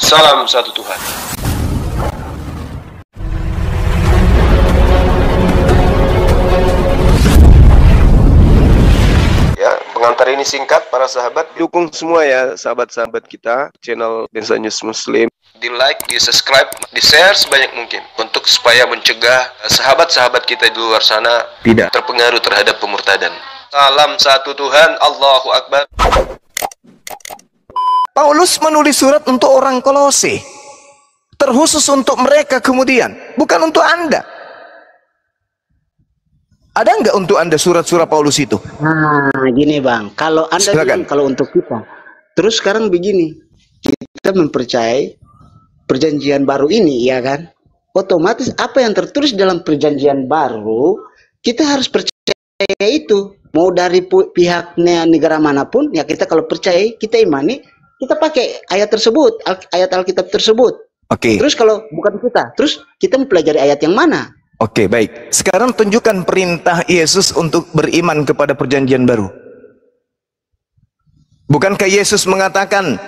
Salam satu Tuhan. Ya, pengantar ini singkat para sahabat. Dukung semua ya sahabat-sahabat kita channel Densa News Muslim. Di like, di subscribe, di share sebanyak mungkin untuk supaya mencegah sahabat-sahabat kita di luar sana tidak terpengaruh terhadap pemurtadan. Salam satu Tuhan, Allahu Akbar. Paulus menulis surat untuk orang Kolose, terkhusus untuk mereka kemudian, bukan untuk Anda. Ada nggak untuk Anda surat-surat Paulus itu? Nah, gini Bang, kalau Anda bilang kalau untuk kita, terus sekarang begini, kita mempercayai perjanjian baru ini, ya kan? Otomatis apa yang tertulis dalam perjanjian baru, kita harus percaya itu. Mau dari pihaknya negara manapun, ya kita kalau percaya, kita imani, kita pakai ayat tersebut, ayat Alkitab tersebut. Oke. Terus kalau bukan kita, terus kita mempelajari ayat yang mana? Oke, baik. Sekarang tunjukkan perintah Yesus untuk beriman kepada perjanjian baru. Bukankah Yesus mengatakan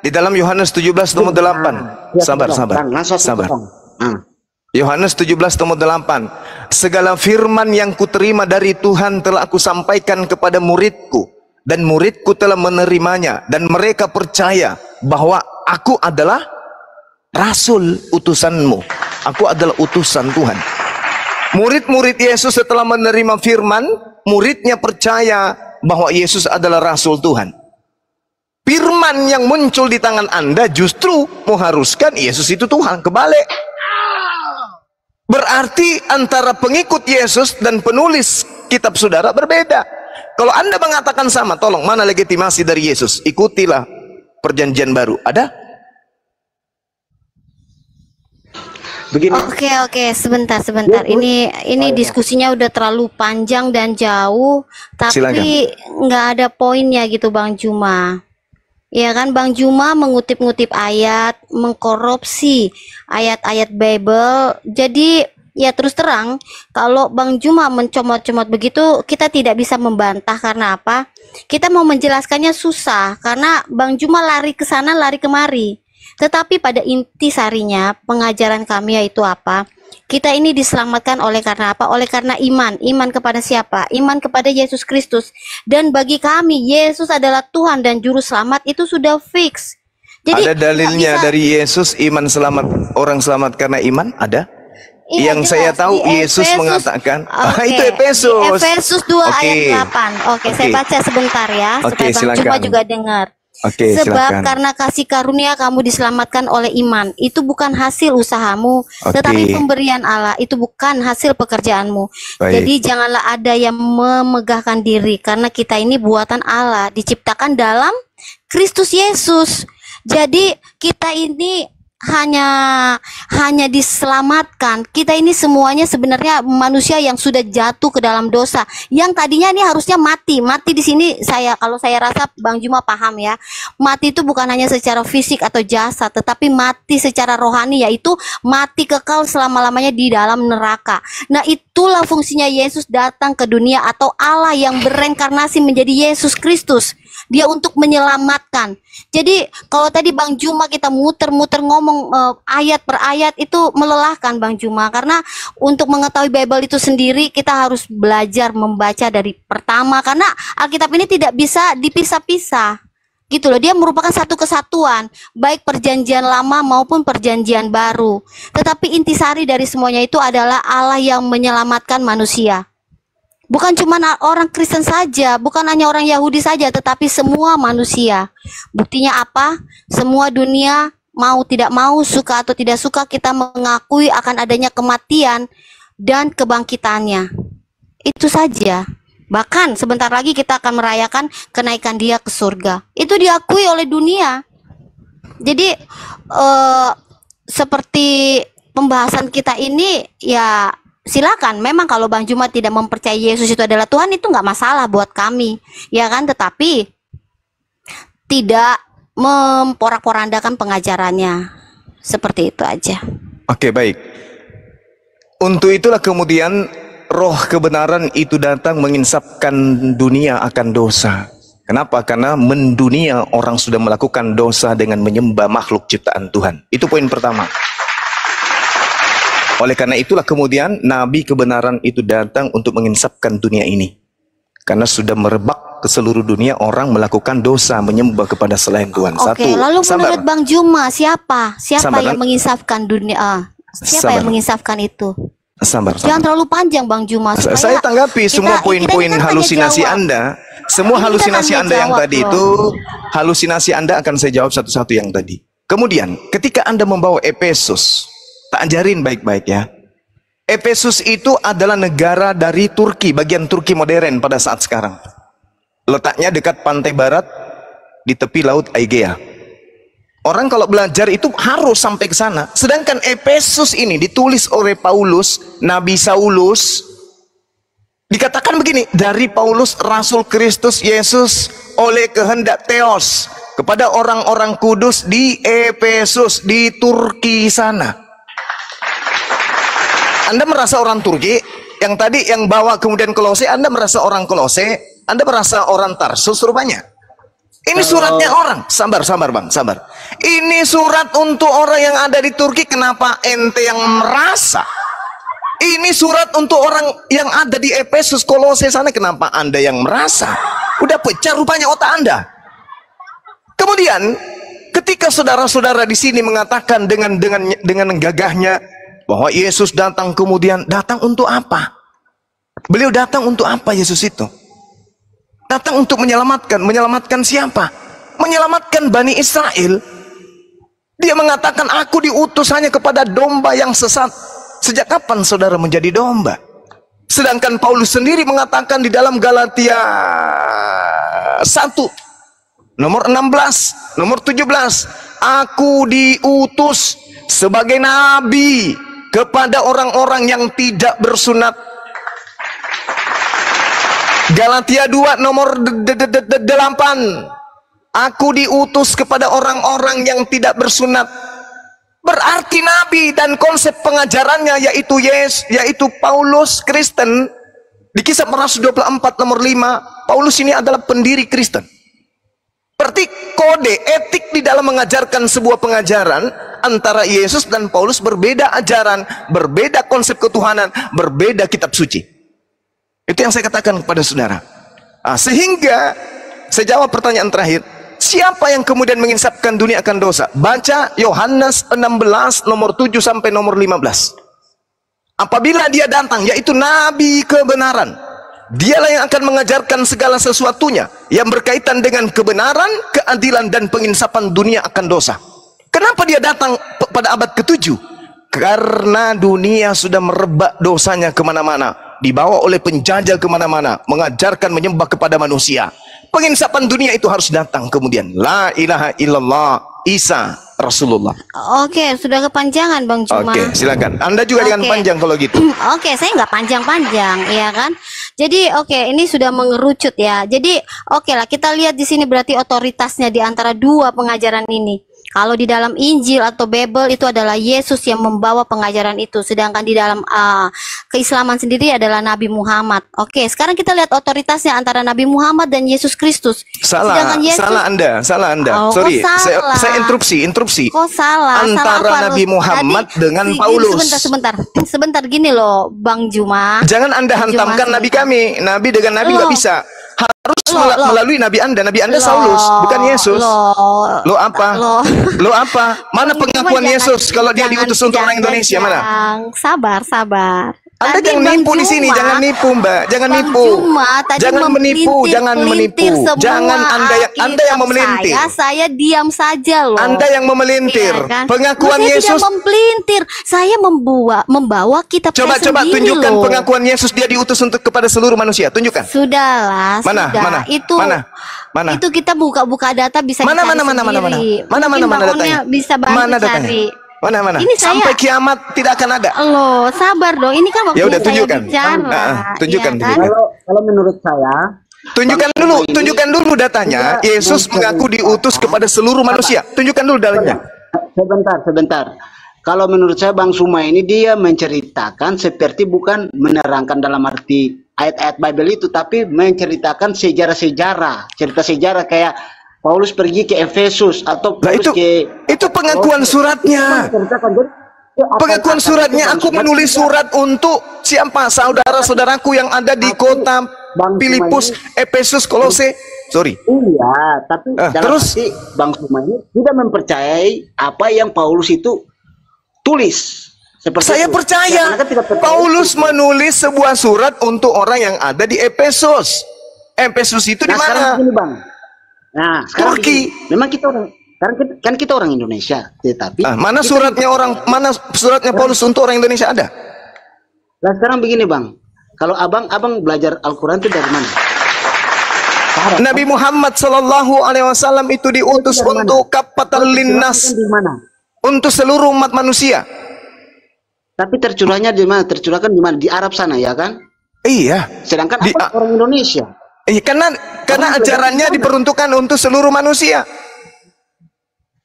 di dalam Yohanes 17:8? Sabar. Yohanes 17:8. Segala firman yang kuterima dari Tuhan telah aku sampaikan kepada muridku, dan muridku telah menerimanya, dan mereka percaya bahwa aku adalah rasul utusanmu. Aku adalah utusan Tuhan. Murid-murid Yesus setelah menerima firman, muridnya percaya bahwa Yesus adalah rasul Tuhan. Firman yang muncul di tangan Anda justru mengharuskan Yesus itu Tuhan. Kebalik. Berarti antara pengikut Yesus dan penulis kitab saudara berbeda. Kalau Anda mengatakan sama, tolong, mana legitimasi dari Yesus? Ikutilah perjanjian baru. Ada? Begini. Oke, sebentar. Ini diskusinya udah terlalu panjang dan jauh, tapi nggak ada poinnya gitu Bang Juma. Ya kan, Bang Juma mengutip-ngutip ayat, mengkorupsi ayat-ayat Bible. Jadi ya terus terang, kalau Bang Juma mencomot-comot begitu, kita tidak bisa membantah. Karena apa? Kita mau menjelaskannya susah, karena Bang Juma lari ke sana, lari kemari. Tetapi pada intisarinya, pengajaran kami yaitu apa? Kita ini diselamatkan oleh karena apa? Oleh karena iman. Iman kepada siapa? Iman kepada Yesus Kristus. Dan bagi kami, Yesus adalah Tuhan dan Juru Selamat, itu sudah fix. Jadi, ada dalilnya dari Yesus, iman selamat, orang selamat karena iman? Ada? Iya, yang saya tahu Yesus mengatakan, itu Efesus. Efesus 2 ayat 8. Saya baca sebentar ya, supaya Bang Juma juga dengar. Sebab karena kasih karunia kamu diselamatkan oleh iman. Itu bukan hasil usahamu, tetapi pemberian Allah. Itu bukan hasil pekerjaanmu. Jadi janganlah ada yang memegahkan diri, karena kita ini buatan Allah, diciptakan dalam Kristus Yesus. Jadi kita ini hanya diselamatkan. Kita ini semuanya sebenarnya manusia yang sudah jatuh ke dalam dosa, yang tadinya ini harusnya mati. Mati di sini kalau saya rasa Bang Juma paham ya. Mati itu bukan hanya secara fisik atau jasad, tetapi mati secara rohani, yaitu mati kekal selama-lamanya di dalam neraka. Nah, itulah fungsinya Yesus datang ke dunia, atau Allah yang bereinkarnasi menjadi Yesus Kristus. Dia untuk menyelamatkan. Jadi kalau tadi Bang Juma kita muter-muter ngomong ayat per ayat, itu melelahkan Bang Juma. Karena untuk mengetahui Bible itu sendiri, kita harus belajar membaca dari pertama. Karena Alkitab ini tidak bisa dipisah-pisah, gitu loh. Dia merupakan satu kesatuan, baik perjanjian lama maupun perjanjian baru. Tetapi intisari dari semuanya itu adalah Allah yang menyelamatkan manusia. Bukan cuma orang Kristen saja, bukan hanya orang Yahudi saja, tetapi semua manusia. Buktinya apa? Semua dunia, mau tidak mau, suka atau tidak suka, kita mengakui akan adanya kematian dan kebangkitannya. Itu saja. Bahkan sebentar lagi kita akan merayakan kenaikan dia ke surga. Itu diakui oleh dunia. Jadi seperti pembahasan kita ini, ya silakan. Memang kalau Bang Juma tidak mempercayai Yesus itu adalah Tuhan, itu nggak masalah buat kami, ya kan? Tetapi tidak memporak-porandakan pengajarannya. Seperti itu aja. Oke, baik. Untuk itulah kemudian roh kebenaran itu datang menginsapkan dunia akan dosa. Kenapa? Karena mendunia orang sudah melakukan dosa dengan menyembah makhluk ciptaan Tuhan. Itu poin pertama. Oleh karena itulah kemudian Nabi kebenaran itu datang untuk menginsafkan dunia ini. Karena sudah merebak ke seluruh dunia orang melakukan dosa menyembah kepada selain Tuhan. Oke, lalu menurut Bang Juma siapa yang menginsafkan dunia? Siapa yang menginsafkan itu? Jangan terlalu panjang Bang Juma. Saya tanggapi semua poin-poin halusinasi Anda. Semua halusinasi Anda yang tadi itu, halusinasi Anda akan saya jawab satu-satu yang tadi. Kemudian, ketika Anda membawa Efesus, tak ajarin baik-baik ya. Efesus itu adalah negara dari Turki, bagian Turki modern pada saat sekarang. Letaknya dekat pantai barat, di tepi laut Aegea. Orang kalau belajar itu harus sampai ke sana. Sedangkan Efesus ini ditulis oleh Paulus, Nabi Saulus. Dikatakan begini, dari Paulus Rasul Kristus Yesus oleh kehendak Theos kepada orang-orang kudus di Efesus, di Turki sana. Anda merasa orang Turki, yang tadi yang bawa kemudian Kolose, Anda merasa orang Kolose, Anda merasa orang Tarsus rupanya. Ini suratnya orang. Sabar bang, sabar. Ini surat untuk orang yang ada di Turki. Kenapa ente yang merasa? Ini surat untuk orang yang ada di Efesus, Kolose sana. Kenapa Anda yang merasa? Udah pecah rupanya otak Anda. Kemudian ketika saudara-saudara di sini mengatakan dengan gagahnya bahwa Yesus datang, kemudian datang untuk apa? Beliau datang untuk apa Yesus itu? Datang untuk menyelamatkan siapa? Menyelamatkan Bani Israel. Dia mengatakan, aku diutus hanya kepada domba yang sesat. Sejak kapan saudara menjadi domba? Sedangkan Paulus sendiri mengatakan di dalam Galatia 1 nomor 16, nomor 17, aku diutus sebagai nabi kepada orang-orang yang tidak bersunat. Galatia 2 nomor 8, aku diutus kepada orang-orang yang tidak bersunat. Berarti nabi dan konsep pengajarannya yaitu Paulus Kristen. Di Kisah Para Rasul 24 nomor 5, Paulus ini adalah pendiri Kristen. Berarti kode etik di dalam mengajarkan sebuah pengajaran antara Yesus dan Paulus berbeda ajaran, berbeda konsep ketuhanan, berbeda kitab suci. Itu yang saya katakan kepada saudara. Sehingga saya jawab pertanyaan terakhir, siapa yang kemudian menginsafkan dunia akan dosa? Baca Yohanes 16 nomor 7 sampai nomor 15. Apabila dia datang, yaitu nabi kebenaran, dialah yang akan mengajarkan segala sesuatunya yang berkaitan dengan kebenaran, keadilan, dan penginsafan dunia akan dosa. Kenapa dia datang pada abad ke-7? Karena dunia sudah merebak dosanya kemana-mana, dibawa oleh penjajah kemana-mana, mengajarkan menyembah kepada manusia. Penginsafan dunia itu harus datang kemudian. La ilaha illallah Isa Rasulullah. Oke, sudah kepanjangan Bang Juma. Oke, silakan. Anda juga jangan panjang kalau gitu. Oke, saya nggak panjang-panjang, ya kan? Jadi ini sudah mengerucut ya. Jadi lah, kita lihat di sini berarti otoritasnya di antara dua pengajaran ini. Kalau di dalam Injil atau Bible itu adalah Yesus yang membawa pengajaran itu, sedangkan di dalam keislaman sendiri adalah Nabi Muhammad. Oke, sekarang kita lihat otoritasnya antara Nabi Muhammad dan Yesus Kristus. Salah, Yesus, salah Anda. Sorry, saya interupsi. Kok salah? Antara Nabi Muhammad dengan Paulus. Sebentar gini loh, Bang Juma. Jangan Anda hantamkan Nabi kami. Nabi dengan Nabi nggak bisa. Harus melalui Nabi Anda Saulus, bukan Yesus. Lo apa? Mana pengakuan Yesus kalau dia diutus untuk orang Indonesia? Mana? Sabar. Anda jangan nipu di sini, jangan nipu Mbak, jangan nipu. Jangan menipu. Jangan Anda yang memelintir. Saya diam saja loh. Anda yang memelintir. Ya, kan? Pengakuan Yesus. Saya tidak memelintir. Saya membawa kitab Coba tunjukkan loh. Pengakuan Yesus dia diutus untuk kepada seluruh manusia. Tunjukkan. Sudahlah. Mana? Itu kita buka data bisa mana datanya? Bisa bantu cari. Mana? Ini sampai kiamat tidak akan ada. Loh, sabar dong. Ini kan waktu ya udah, tunjukkan. Tunjukkan. Ya, kan? Kalau menurut saya, tunjukkan dulu datanya. Yesus mengaku diutus kepada seluruh manusia. Tunjukkan dulu datanya. Sebentar. Kalau menurut saya Bang Suma ini dia menceritakan seperti bukan menerangkan dalam arti ayat-ayat Bible itu, tapi menceritakan sejarah-sejarah, cerita sejarah kayak Paulus pergi ke Efesus atau Paulus itu pengakuan suratnya. Pengakuan suratnya, aku menulis surat untuk siapa? Saudara-saudaraku yang ada di kota Filipus, Efesus, Kolose. Sorry. Iya, tapi terus Bang Suma ini tidak mempercayai apa yang Paulus itu tulis. Saya percaya. Paulus menulis sebuah surat untuk orang yang ada di Efesus. Efesus itu di mana? Nah, sekarang Turki. Memang kita orang, kan kita orang Indonesia, tetapi mana suratnya Paulus untuk orang Indonesia ada? Nah, sekarang begini Bang, kalau abang belajar Al-Quran itu dari mana? Nabi Muhammad SAW itu diutus untuk kafatal linnas, untuk seluruh umat manusia. Tapi tercurahnya di mana? Tercurahkan di mana? Di Arab sana, ya kan? Iya. Sedangkan orang Indonesia. Iya, karena ajarannya diperuntukkan untuk seluruh manusia.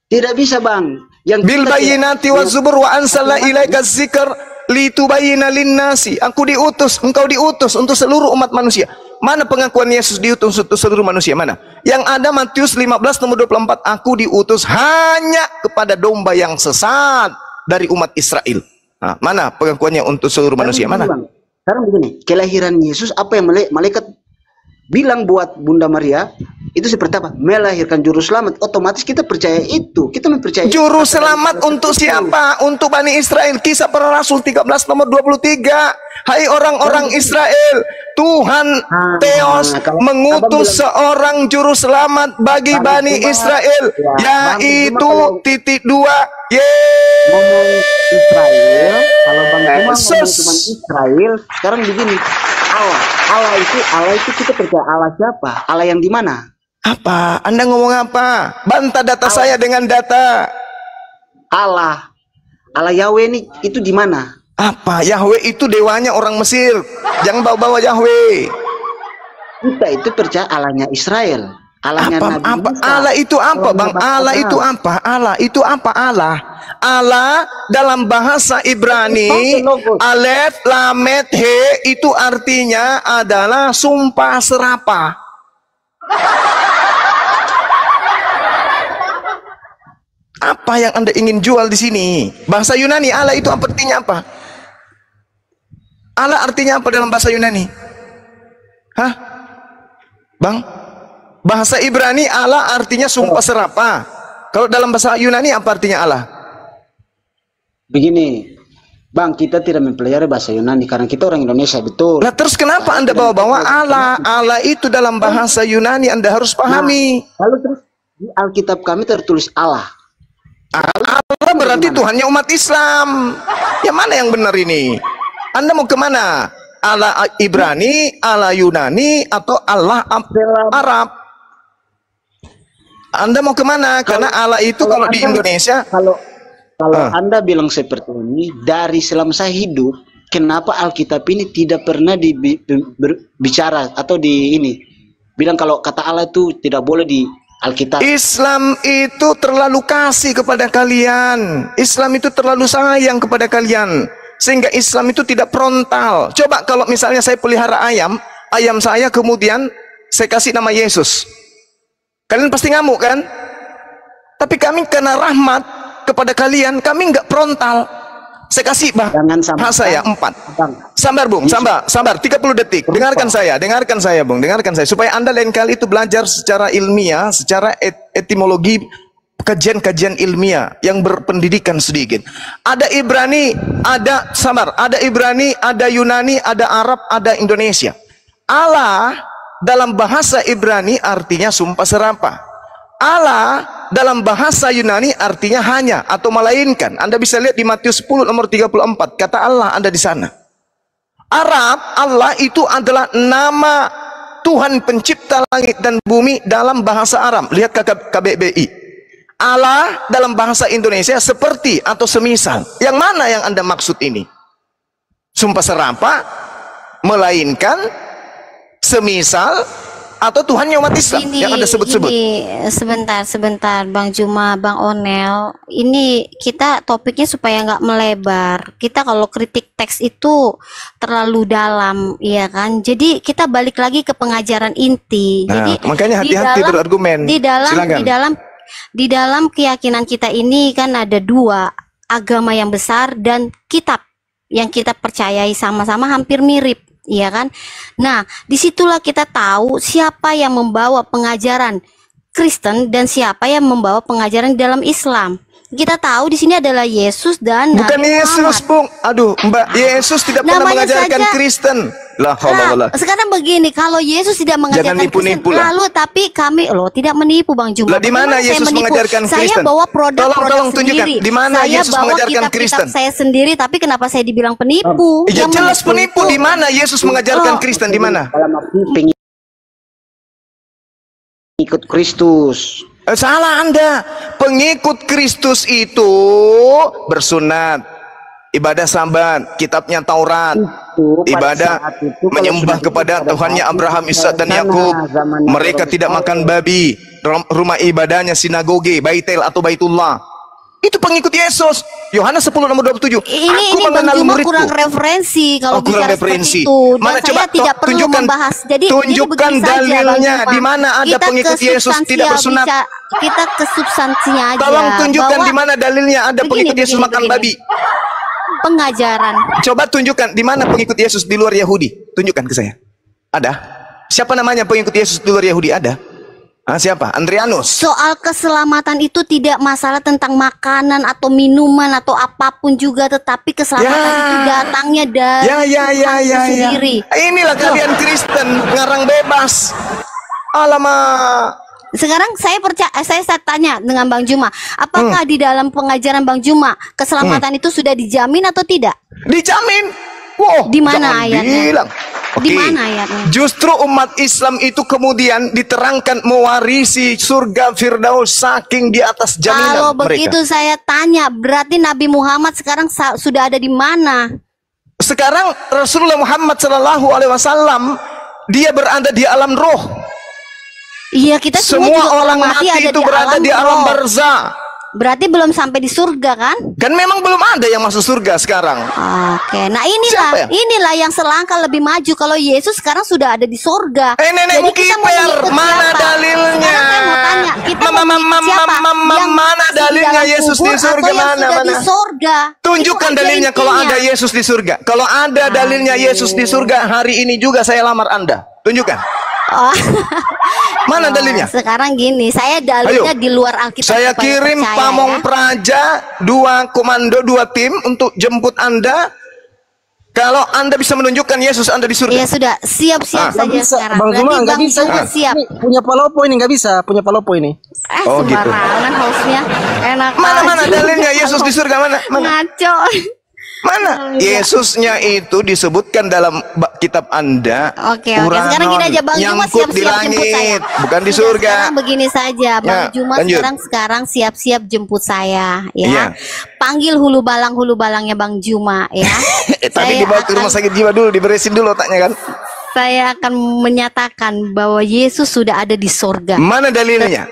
Tidak bisa Bang. Yang bil bayyinati waz zubur wa anzalna ilaika dzikr litubayyana lin-nasi. Engkau diutus untuk seluruh umat manusia. Mana pengakuan Yesus diutus untuk seluruh manusia? Mana? Yang ada Matius 15 nomor 24, aku diutus hanya kepada domba yang sesat dari umat Israel. Nah, mana pengakuannya untuk seluruh manusia? Mana? Sekarang begini, kelahiran Yesus, apa yang malaikat bilang buat Bunda Maria itu seperti apa? Melahirkan juru selamat. Otomatis kita percaya itu. Kita mempercayai juru selamat untuk siapa? Untuk Bani Israel. Kisah Para Rasul 13 nomor 23. Hai orang-orang Israel, Tuhan Theos mengutus seorang juru selamat bagi Bani Israel, yaitu titik 2 ngomong Israel. Kalau Bang Cuma cuma Israel, sekarang begini, Allah itu kita percaya Allah siapa? Allah yang di mana? Apa? Anda ngomong apa? Bantah data saya dengan data. Allah Yahweh ini itu di mana? Apa? Yahweh itu dewanya orang Mesir. Jangan bawa-bawa Yahweh. Kita itu percaya Allahnya Israel. Allahnya Nabi Musa. Allah itu apa Bang? Allah itu apa? Allah itu apa? Allah dalam bahasa Ibrani Alef Lamet He itu artinya adalah sumpah serapah. Apa yang Anda ingin jual di sini? Bahasa Yunani Allah itu artinya apa? Allah artinya apa dalam bahasa Yunani? Hah? Bang? Bahasa Ibrani Allah artinya sumpah serapah. Kalau dalam bahasa Yunani apa artinya Allah? Begini, Bang, kita tidak mempelajari bahasa Yunani karena kita orang Indonesia, betul. Lah terus kenapa Anda bawa-bawa Allah? Allah itu dalam bahasa Yunani Anda harus pahami. Lalu terus di Alkitab kami tertulis Allah. Allah berarti Tuhannya umat Islam. Yang mana yang benar ini? Anda mau kemana? Allah Ibrani, Allah Yunani, atau Allah Arab? Anda mau kemana? Karena Allah itu kalau di Indonesia, kalau Anda bilang seperti ini, dari selama saya hidup, kenapa Alkitab ini tidak pernah bicara atau bilang kalau kata Allah itu tidak boleh di Alkitab? Islam itu terlalu kasih kepada kalian. Islam itu terlalu sayang kepada kalian, sehingga Islam itu tidak frontal. Coba kalau misalnya saya pelihara ayam saya kemudian saya kasih nama Yesus, kalian pasti ngamuk kan? Tapi kami karena rahmat kepada kalian, kami nggak frontal. Saya kasih bahasa ya 4. Sabar Bung, sabar 30 detik. Dengarkan saya Bung, dengarkan saya supaya Anda lain kali itu belajar secara ilmiah, secara etimologi, kajian-kajian ilmiah yang berpendidikan sedikit. Ada Ibrani, ada Ibrani, ada Yunani, ada Arab, ada Indonesia. Allah dalam bahasa Ibrani artinya sumpah serapah. Allah dalam bahasa Yunani artinya hanya atau melainkan. Anda bisa lihat di Matius 10 nomor 34, kata Allah ada di sana. Arab, Allah itu adalah nama Tuhan pencipta langit dan bumi dalam bahasa Arab. Lihat KBBI. Allah dalam bahasa Indonesia seperti atau semisal. Yang mana yang Anda maksud ini? Sumpah serapah, melainkan, semisal, atau Tuhannya umat Islam yang Anda sebut-sebut? Sebentar, Bang Juma, Bang Onel. Ini kita topiknya supaya nggak melebar. Kita kalau kritik teks itu terlalu dalam, ya kan? Jadi kita balik lagi ke pengajaran inti. Nah, jadi makanya hati-hati berargumen. Di dalam keyakinan kita ini kan ada dua, agama yang besar dan kitab yang kita percayai sama-sama hampir mirip. Iya kan? Nah, disitulah kita tahu siapa yang membawa pengajaran Kristen dan siapa yang membawa pengajaran di dalam Islam. Kita tahu di sini adalah Yesus dan bukan Nabi Yesus, Bung. Aduh, Mbak, Yesus tidak pernah mengajarkan Kristen. Lah, sekarang begini, kalau Yesus tidak mengajarkan Kristen, lalu tapi kami tidak menipu, Bang Juma. Lah, di mana Yesus mengajarkan Kristen? Saya bawa produk sendiri. Di mana Yesus mengajarkan Kristen? Saya sendiri, tapi kenapa saya dibilang penipu? Ya jelas penipu. Di mana Yesus mengajarkan Kristen? Di mana? Pengikut Kristus. Salah Anda. Pengikut Kristus itu bersunat, ibadah Sabat, kitabnya Taurat, ibadah menyembah kepada Tuhannya Abraham, Ishak dan Yakub. Mereka tidak makan babi. Rumah ibadahnya sinagoge, Baitel atau Baitullah. Itu pengikut Yesus. Yohanes 10:27. Ini Bang Juma kurang referensi kalau bicara seperti itu. Mana coba tidak perlu membahas. Jadi tunjukkan dalilnya di mana ada pengikut Yesus tidak bersunat. Kita ke substansinya aja. Tolong tunjukkan di mana dalilnya ada pengikut Yesus makan babi. Pengajaran. Coba tunjukkan di mana pengikut Yesus di luar Yahudi. Tunjukkan ke saya. Ada? Siapa namanya pengikut Yesus di luar Yahudi? Ada? Siapa? Andrianus. Soal keselamatan itu tidak masalah tentang makanan atau minuman atau apapun juga, tetapi keselamatan itu datangnya dari sendiri. Inilah kalian Kristen ngarang bebas. Alamak. Sekarang saya tanya dengan Bang Juma, apakah di dalam pengajaran Bang Juma keselamatan itu sudah dijamin atau tidak? Dijamin. Wow, di mana ayatnya? Di mana ayatnya? Justru umat Islam itu kemudian diterangkan mewarisi surga Firdaus saking di atas jaminan. Kalau begitu saya tanya, berarti Nabi Muhammad sekarang sudah ada di mana? Sekarang Rasulullah Muhammad SAW dia berada di alam roh. Iya, kita semua orang mati itu berada di alam barzah. Berarti belum sampai di surga kan? Kan memang belum ada yang masuk surga sekarang. Oke, nah inilah yang selangkah lebih maju. Kalau Yesus sekarang sudah ada di surga. Nenek kiper, mana dalilnya? Saya mau tanya, kita mana dalilnya Yesus di surga? Mana? Tunjukkan dalilnya kalau ada Yesus di surga. Kalau ada dalilnya Yesus di surga, hari ini juga saya lamar Anda. Tunjukkan. Mana dalilnya? Sekarang gini, saya dalilnya di luar Alkitab. Saya kirim pamong praja 2 komando 2 tim untuk jemput Anda. Kalau Anda bisa menunjukkan Yesus Anda di surga. Ya sudah, siap-siap saja sekarang. Bang Juma nggak bisa. Siap. Punya Palopo ini nggak bisa. Punya Palopo ini. Sembarangan hostnya. Enak. Mana dalilnya Yesus di surga? Mana? Ngaco. Mana? Yesusnya itu disebutkan dalam kitab Anda. Oke. Sekarang gini aja, Bang Juma siap-siap jemput saya. Bukan di surga. Sekarang begini saja, Bang Juma sekarang siap-siap jemput saya, ya. Panggil hulu balangnya Bang Juma, ya. Tapi dibawa ke rumah sakit jiwa dulu, diberesin dulu otaknya kan. Saya akan menyatakan bahwa Yesus sudah ada di surga. Mana dalilnya?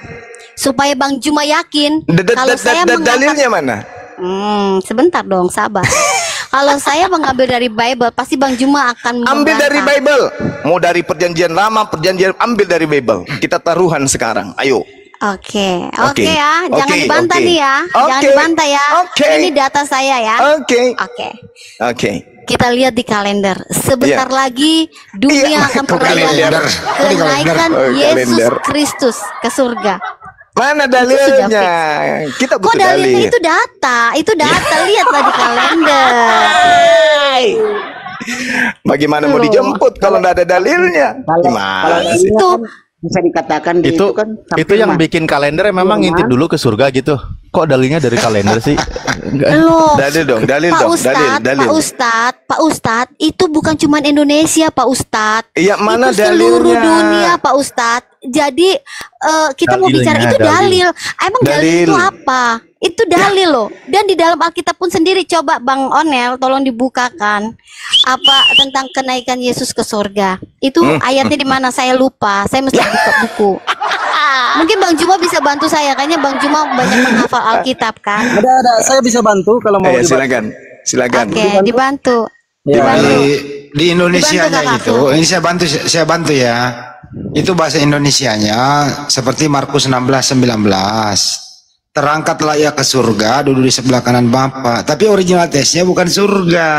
Supaya Bang Juma yakin. Kalau saya dalilnya mana? Sebentar dong, sabar. Kalau saya mengambil dari Bible, pasti Bang Juma akan ambil dari Bible. Mau dari perjanjian lama, perjanjian, ambil dari Bible. Kita taruhan sekarang. Ayo. Oke ya, jangan dibantah nih ya. Jangan dibantah ya. Ini data saya ya. Oke. Kita lihat di kalender. Sebentar lagi dunia akan merayakan kenaikan Yesus Kristus ke surga. Mana dalilnya? Kita butuh dalil. Itu data. Lihatlah di kalender. Bagaimana mau dijemput kalau nggak ada dalilnya? Gimana sih? Itu bisa dikatakan itu yang bikin kalender memang ngintip dulu ke surga gitu. Kok dalilnya dari kalender sih? Dalil Pak Ustadz, itu bukan cuma Indonesia, Pak Ustadz. Iya, mana itu seluruh dalilnya? dunia, Pak Ustadz. jadi kita mau bicara itu dalil. Emang dalil itu apa? Itu dalil loh. Dan di dalam Alkitab pun sendiri, coba Bang Onel tolong dibukakan apa tentang kenaikan Yesus ke surga. Itu ayatnya di mana? Saya lupa. Saya mesti buka buku. Mungkin Bang Juma bisa bantu saya. Kayaknya Bang Juma banyak menghafal Alkitab kan? Ada. Saya bisa bantu kalau mau. Silakan. Oke, dibantu. Di Indonesianya itu, ini saya bantu ya. Itu bahasa Indonesianya seperti Markus 16:19. Terangkatlah ia ke surga, duduk di sebelah kanan Bapa. Tapi original teksnya bukan surga.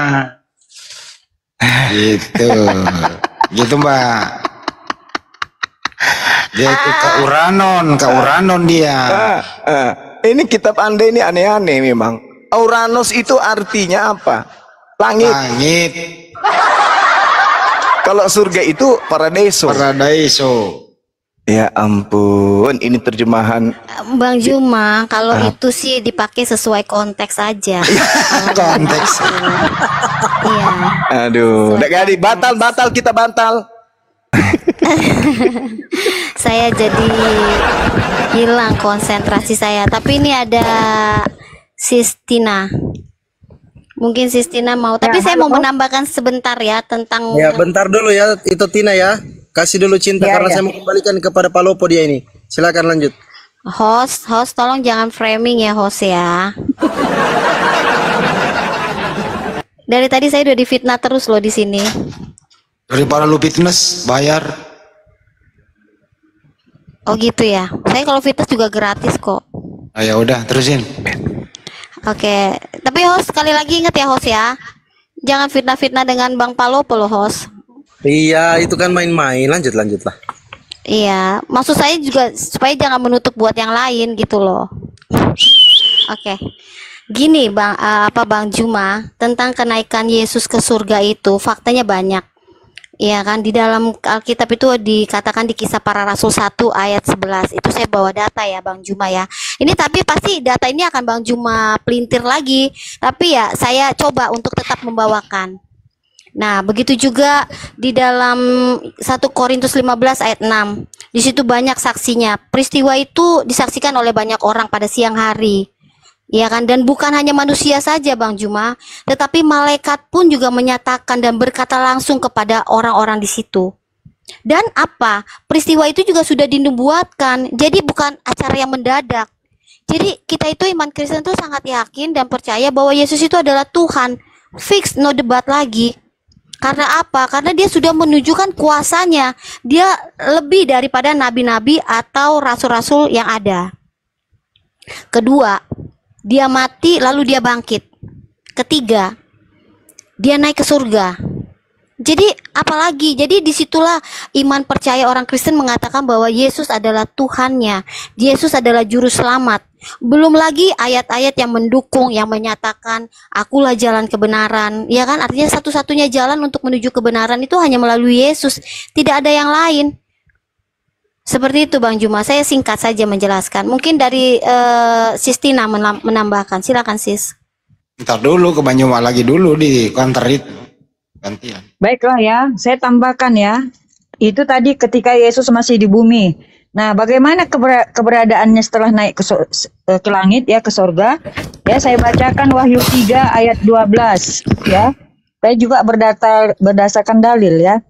Gitu. Gitu, Mbak. Dia itu ke Uranon dia. Ini kitab Anda ini aneh-aneh memang. Uranus itu artinya apa? Langit. Kalau surga itu paradiso. Ya ampun, ini terjemahan Bang Juma. Kalau itu sih dipakai sesuai konteks aja. Konteks. Iya. Aduh, batal kita batal. Saya jadi hilang konsentrasi saya. Tapi ini ada Sistina. Mungkin Sistina mau, tapi saya mau menambahkan sebentar ya tentang. Ya, bentar dulu ya, itu Tina ya. Kasih dulu cinta karena saya mau kembalikan kepada Palopo dia ini. Silakan lanjut. Host, tolong jangan framing ya, host ya. Dari tadi saya udah difitnah terus loh di sini. Daripada lu fitness bayar. Oh gitu ya. Saya kalau fitness juga gratis kok. Oh, ya udah, terusin. Oke, tapi host sekali lagi ingat ya host ya, jangan fitnah-fitnah dengan Bang Palopo loh host. Iya, itu kan main-main. Lanjutlah. Iya, maksud saya juga supaya jangan menutup buat yang lain gitu loh. Oke, gini Bang Juma, tentang kenaikan Yesus ke surga itu faktanya banyak. Iya kan, di dalam Alkitab itu dikatakan di Kisah Para Rasul 1 ayat 11. Itu saya bawa data ya Bang Juma ya. Ini tapi pasti data ini akan Bang Juma pelintir lagi. Tapi ya saya coba untuk tetap membawakan. Nah, begitu juga di dalam 1 Korintus 15 ayat 6. Di situ banyak saksinya. Peristiwa itu disaksikan oleh banyak orang pada siang hari. Ya kan, dan bukan hanya manusia saja Bang Juma, tetapi malaikat pun juga menyatakan dan berkata langsung kepada orang-orang di situ. Dan apa? Peristiwa itu juga sudah dinubuatkan. Jadi bukan acara yang mendadak. Jadi kita itu iman Kristen itu sangat yakin dan percaya bahwa Yesus itu adalah Tuhan. Fix, no debat lagi. Karena apa? Karena dia sudah menunjukkan kuasanya. Dia lebih daripada nabi-nabi atau rasul-rasul yang ada. Kedua, dia mati lalu dia bangkit. Ketiga, dia naik ke surga. Jadi apalagi? Jadi disitulah iman percaya orang Kristen mengatakan bahwa Yesus adalah Tuhannya. Yesus adalah juru selamat. Belum lagi ayat-ayat yang mendukung, yang menyatakan akulah jalan kebenaran. Ya kan, artinya satu-satunya jalan untuk menuju kebenaran itu hanya melalui Yesus. Tidak ada yang lain. Seperti itu Bang Juma, saya singkat saja menjelaskan. Mungkin dari Sistina menambahkan, silakan Sis. Ntar dulu ke Banyuma lagi dulu di counter itu. Gantian. Baiklah ya, saya tambahkan ya. Itu tadi ketika Yesus masih di bumi. Nah, bagaimana keberadaannya setelah naik ke langit ya, ke surga? Ya, saya bacakan Wahyu 3 ayat 12 ya. Saya juga berdasarkan dalil ya.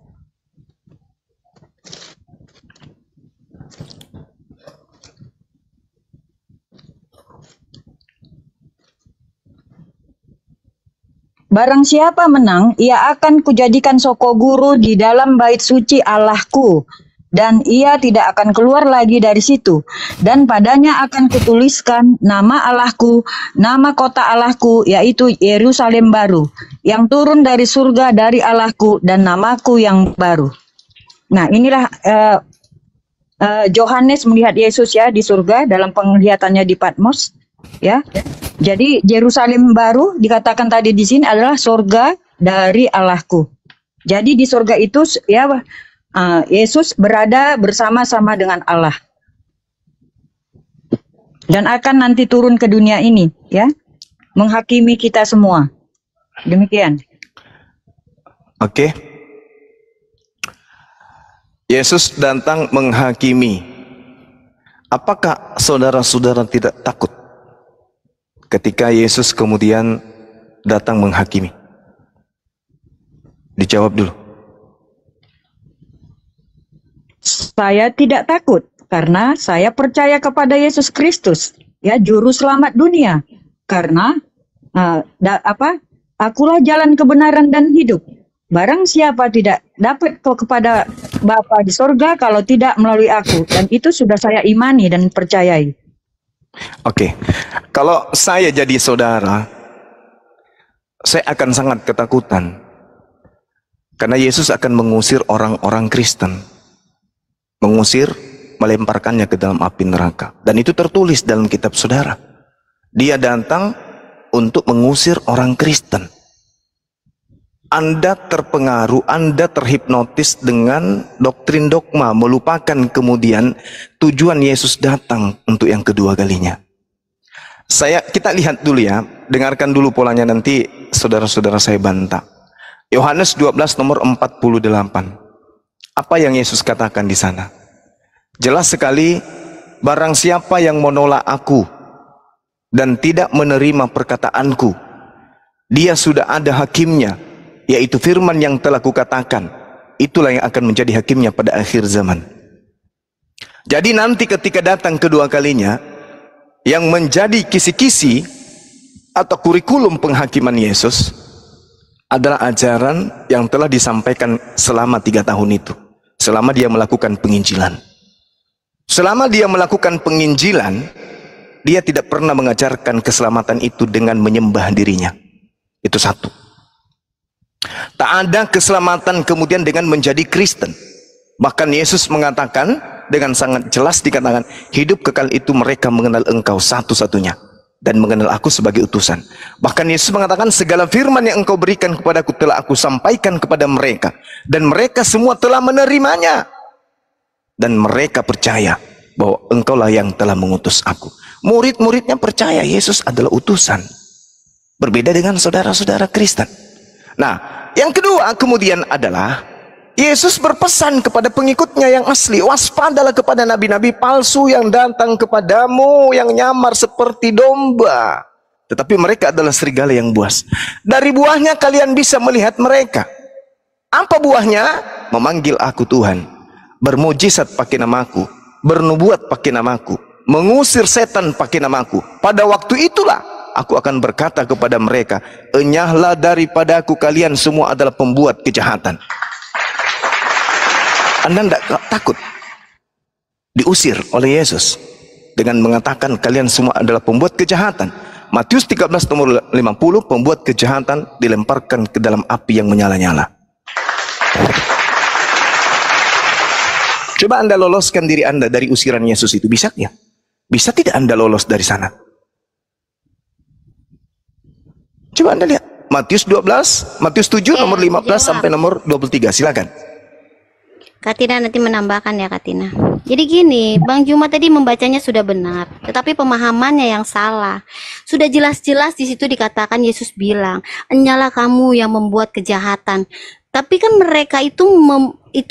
Barang siapa menang, ia akan kujadikan soko guru di dalam bait suci Allahku, dan ia tidak akan keluar lagi dari situ. Dan padanya akan kutuliskan nama Allahku, nama kota Allahku, yaitu Yerusalem baru, yang turun dari surga dari Allahku, dan namaku yang baru. Nah, inilah Yohanes melihat Yesus ya di surga dalam penglihatannya di Patmos, ya. Jadi Yerusalem baru dikatakan tadi di sini adalah surga dari Allahku. Jadi di surga itu ya Yesus berada bersama-sama dengan Allah. Dan akan nanti turun ke dunia ini ya, menghakimi kita semua. Demikian. Oke. Yesus datang menghakimi. Apakah saudara-saudara tidak takut ketika Yesus kemudian datang menghakimi? Dijawab dulu. Saya tidak takut karena saya percaya kepada Yesus Kristus, ya, juru selamat dunia. Karena akulah jalan kebenaran dan hidup. Barang siapa tidak dapat kepada Bapa di sorga kalau tidak melalui aku, dan itu sudah saya imani dan percayai. Oke, kalau saya jadi saudara, saya akan sangat ketakutan karena Yesus akan mengusir orang-orang Kristen, mengusir, melemparkannya ke dalam api neraka. Dan itu tertulis dalam kitab saudara. Dia datang untuk mengusir orang Kristen. Anda terpengaruh, Anda terhipnotis dengan doktrin dogma, melupakan kemudian tujuan Yesus datang untuk yang kedua kalinya. Kita lihat dulu ya, dengarkan dulu polanya, nanti saudara-saudara saya bantah. Yohanes 12 nomor 48. Apa yang Yesus katakan di sana? Jelas sekali, barang siapa yang menolak aku dan tidak menerima perkataanku, dia sudah ada hakimnya, yaitu firman yang telah kukatakan. Itulah yang akan menjadi hakimnya pada akhir zaman. Jadi nanti ketika datang kedua kalinya, yang menjadi kisi-kisi atau kurikulum penghakiman Yesus adalah ajaran yang telah disampaikan selama 3 tahun itu. Selama dia melakukan penginjilan. Selama dia melakukan penginjilan, dia tidak pernah mengajarkan keselamatan itu dengan menyembah dirinya. Itu satu. Tak ada keselamatan kemudian dengan menjadi Kristen. Bahkan Yesus mengatakan dengan sangat jelas, dikatakan, hidup kekal itu mereka mengenal engkau satu-satunya dan mengenal aku sebagai utusan. Bahkan Yesus mengatakan, segala firman yang engkau berikan kepadaku telah aku sampaikan kepada mereka, dan mereka semua telah menerimanya, dan mereka percaya bahwa engkaulah yang telah mengutus aku. Murid-muridnya percaya Yesus adalah utusan. Berbeda dengan saudara-saudara Kristen. Nah, yang kedua kemudian adalah Yesus berpesan kepada pengikutnya yang asli, waspadalah kepada nabi-nabi palsu yang datang kepadamu, yang nyamar seperti domba, tetapi mereka adalah serigala yang buas. Dari buahnya kalian bisa melihat mereka. Apa buahnya? Memanggil aku Tuhan, bermujizat pakai namaku, bernubuat pakai namaku, mengusir setan pakai namaku. Pada waktu itulah aku akan berkata kepada mereka, enyahlah daripada aku, kalian semua adalah pembuat kejahatan. Anda tidak takut diusir oleh Yesus dengan mengatakan kalian semua adalah pembuat kejahatan? Matius 13 nomor 50, pembuat kejahatan dilemparkan ke dalam api yang menyala-nyala. Coba Anda loloskan diri Anda dari usiran Yesus itu, bisa ya? Bisa tidak Anda lolos dari sana? Coba Anda lihat Matius 12, Matius 7 nomor 15 sampai nomor 23, silakan. Katina nanti menambahkan ya Katina. Jadi gini, Bang Juma tadi membacanya sudah benar, tetapi pemahamannya yang salah. Sudah jelas-jelas di situ dikatakan Yesus bilang, "Enyalah kamu yang membuat kejahatan." Tapi kan mereka itu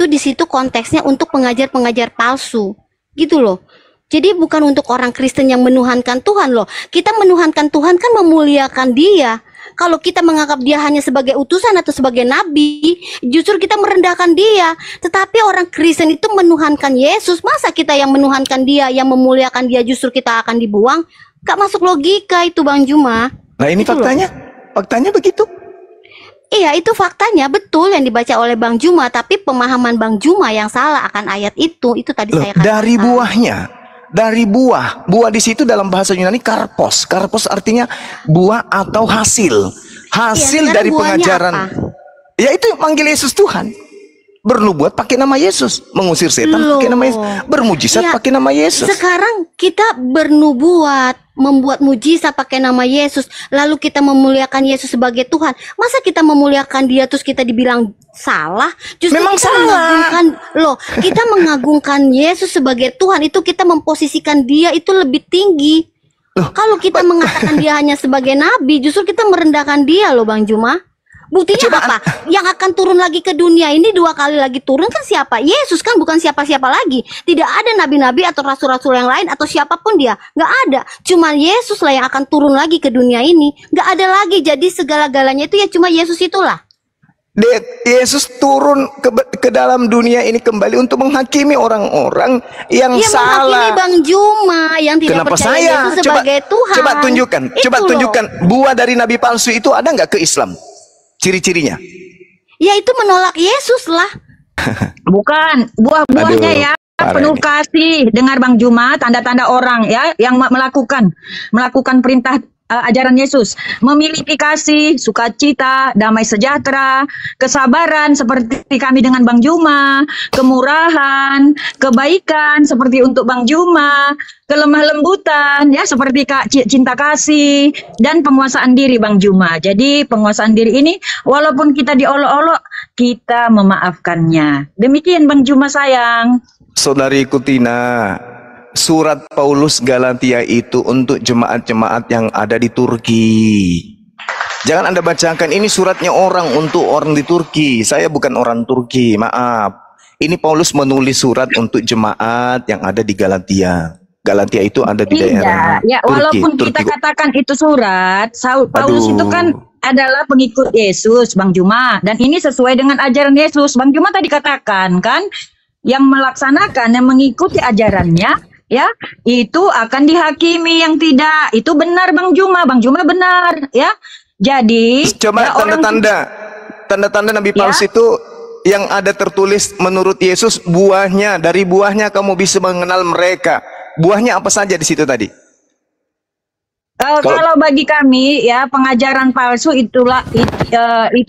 di situ konteksnya untuk pengajar-pengajar palsu. Gitu loh. Jadi bukan untuk orang Kristen yang menuhankan Tuhan loh. Kita menuhankan Tuhan kan memuliakan Dia. Kalau kita menganggap Dia hanya sebagai utusan atau sebagai nabi, justru kita merendahkan Dia. Tetapi orang Kristen itu menuhankan Yesus. Masa kita yang menuhankan Dia, yang memuliakan Dia, justru kita akan dibuang? Gak masuk logika itu Bang Juma. Nah ini faktanya, faktanya begitu. Iya itu faktanya betul yang dibaca oleh Bang Juma. Tapi pemahaman Bang Juma yang salah akan ayat itu tadi saya katakan. Dari buahnya. Dari buah di situ dalam bahasa Yunani karpos. Karpos artinya buah atau hasil dari pengajaran. Ya itu manggil Yesus Tuhan, bernubuat pakai nama Yesus, mengusir setan pakai nama Yesus, bermujizat pakai nama Yesus. Sekarang kita bernubuat, membuat mujizat pakai nama Yesus, lalu kita memuliakan Yesus sebagai Tuhan. Masa kita memuliakan Dia terus kita dibilang salah? Justru memang kita salah. Kita mengagungkan Yesus sebagai Tuhan, itu kita memposisikan Dia itu lebih tinggi. Kalau kita mengatakan Dia hanya sebagai nabi, justru kita merendahkan Dia loh Bang Juma. Buktinya coba, apa? Yang akan turun lagi ke dunia ini 2 kali lagi turun kan siapa? Yesus kan, bukan siapa-siapa lagi. Tidak ada nabi-nabi atau rasul-rasul yang lain atau siapapun dia. Nggak ada. Cuma Yesus lah yang akan turun lagi ke dunia ini. Nggak ada lagi. Jadi segala-galanya itu ya cuma Yesus itulah. Yesus turun ke dalam dunia ini kembali untuk menghakimi orang-orang yang salah. Menghakimi Bang Juma yang tidak Kenapa percaya Yesus sebagai Tuhan. Coba tunjukkan, tunjukkan buah dari nabi palsu itu ada nggak ke Islam? Ciri-cirinya? Ya itu menolak Yesus lah. Bukan, buah-buahnya ya. Penuh kasih. Dengar Bang Juma, tanda-tanda orang ya yang melakukan perintah ajaran Yesus, memiliki kasih, sukacita, damai sejahtera, kesabaran seperti kami dengan Bang Juma, kemurahan, kebaikan seperti untuk Bang Juma, kelemah lembutan ya seperti cinta kasih, dan penguasaan diri Bang Juma. Jadi penguasaan diri ini walaupun kita diolok-olok, kita memaafkannya. Demikian Bang Juma sayang. Saudariku Tina, surat Paulus Galatia itu untuk jemaat-jemaat yang ada di Turki. Jangan Anda bacakan ini suratnya untuk orang di Turki. Saya bukan orang Turki, maaf. Ini Paulus menulis surat untuk jemaat yang ada di Galatia. Galatia itu ada di daerah ya, Turki. Walaupun kita katakan itu surat, Paulus itu kan adalah pengikut Yesus, Bang Juma. Dan ini sesuai dengan ajaran Yesus. Bang Juma tadi katakan kan, yang melaksanakan, yang mengikuti ajarannya, ya itu akan dihakimi, yang tidak. Itu benar Bang Juma benar ya. Jadi coba ya, tanda-tanda nabi palsu itu yang ada tertulis menurut Yesus, buahnya, dari buahnya kamu bisa mengenal mereka. Buahnya apa saja di situ tadi? Kalau bagi kami ya, pengajaran palsu itu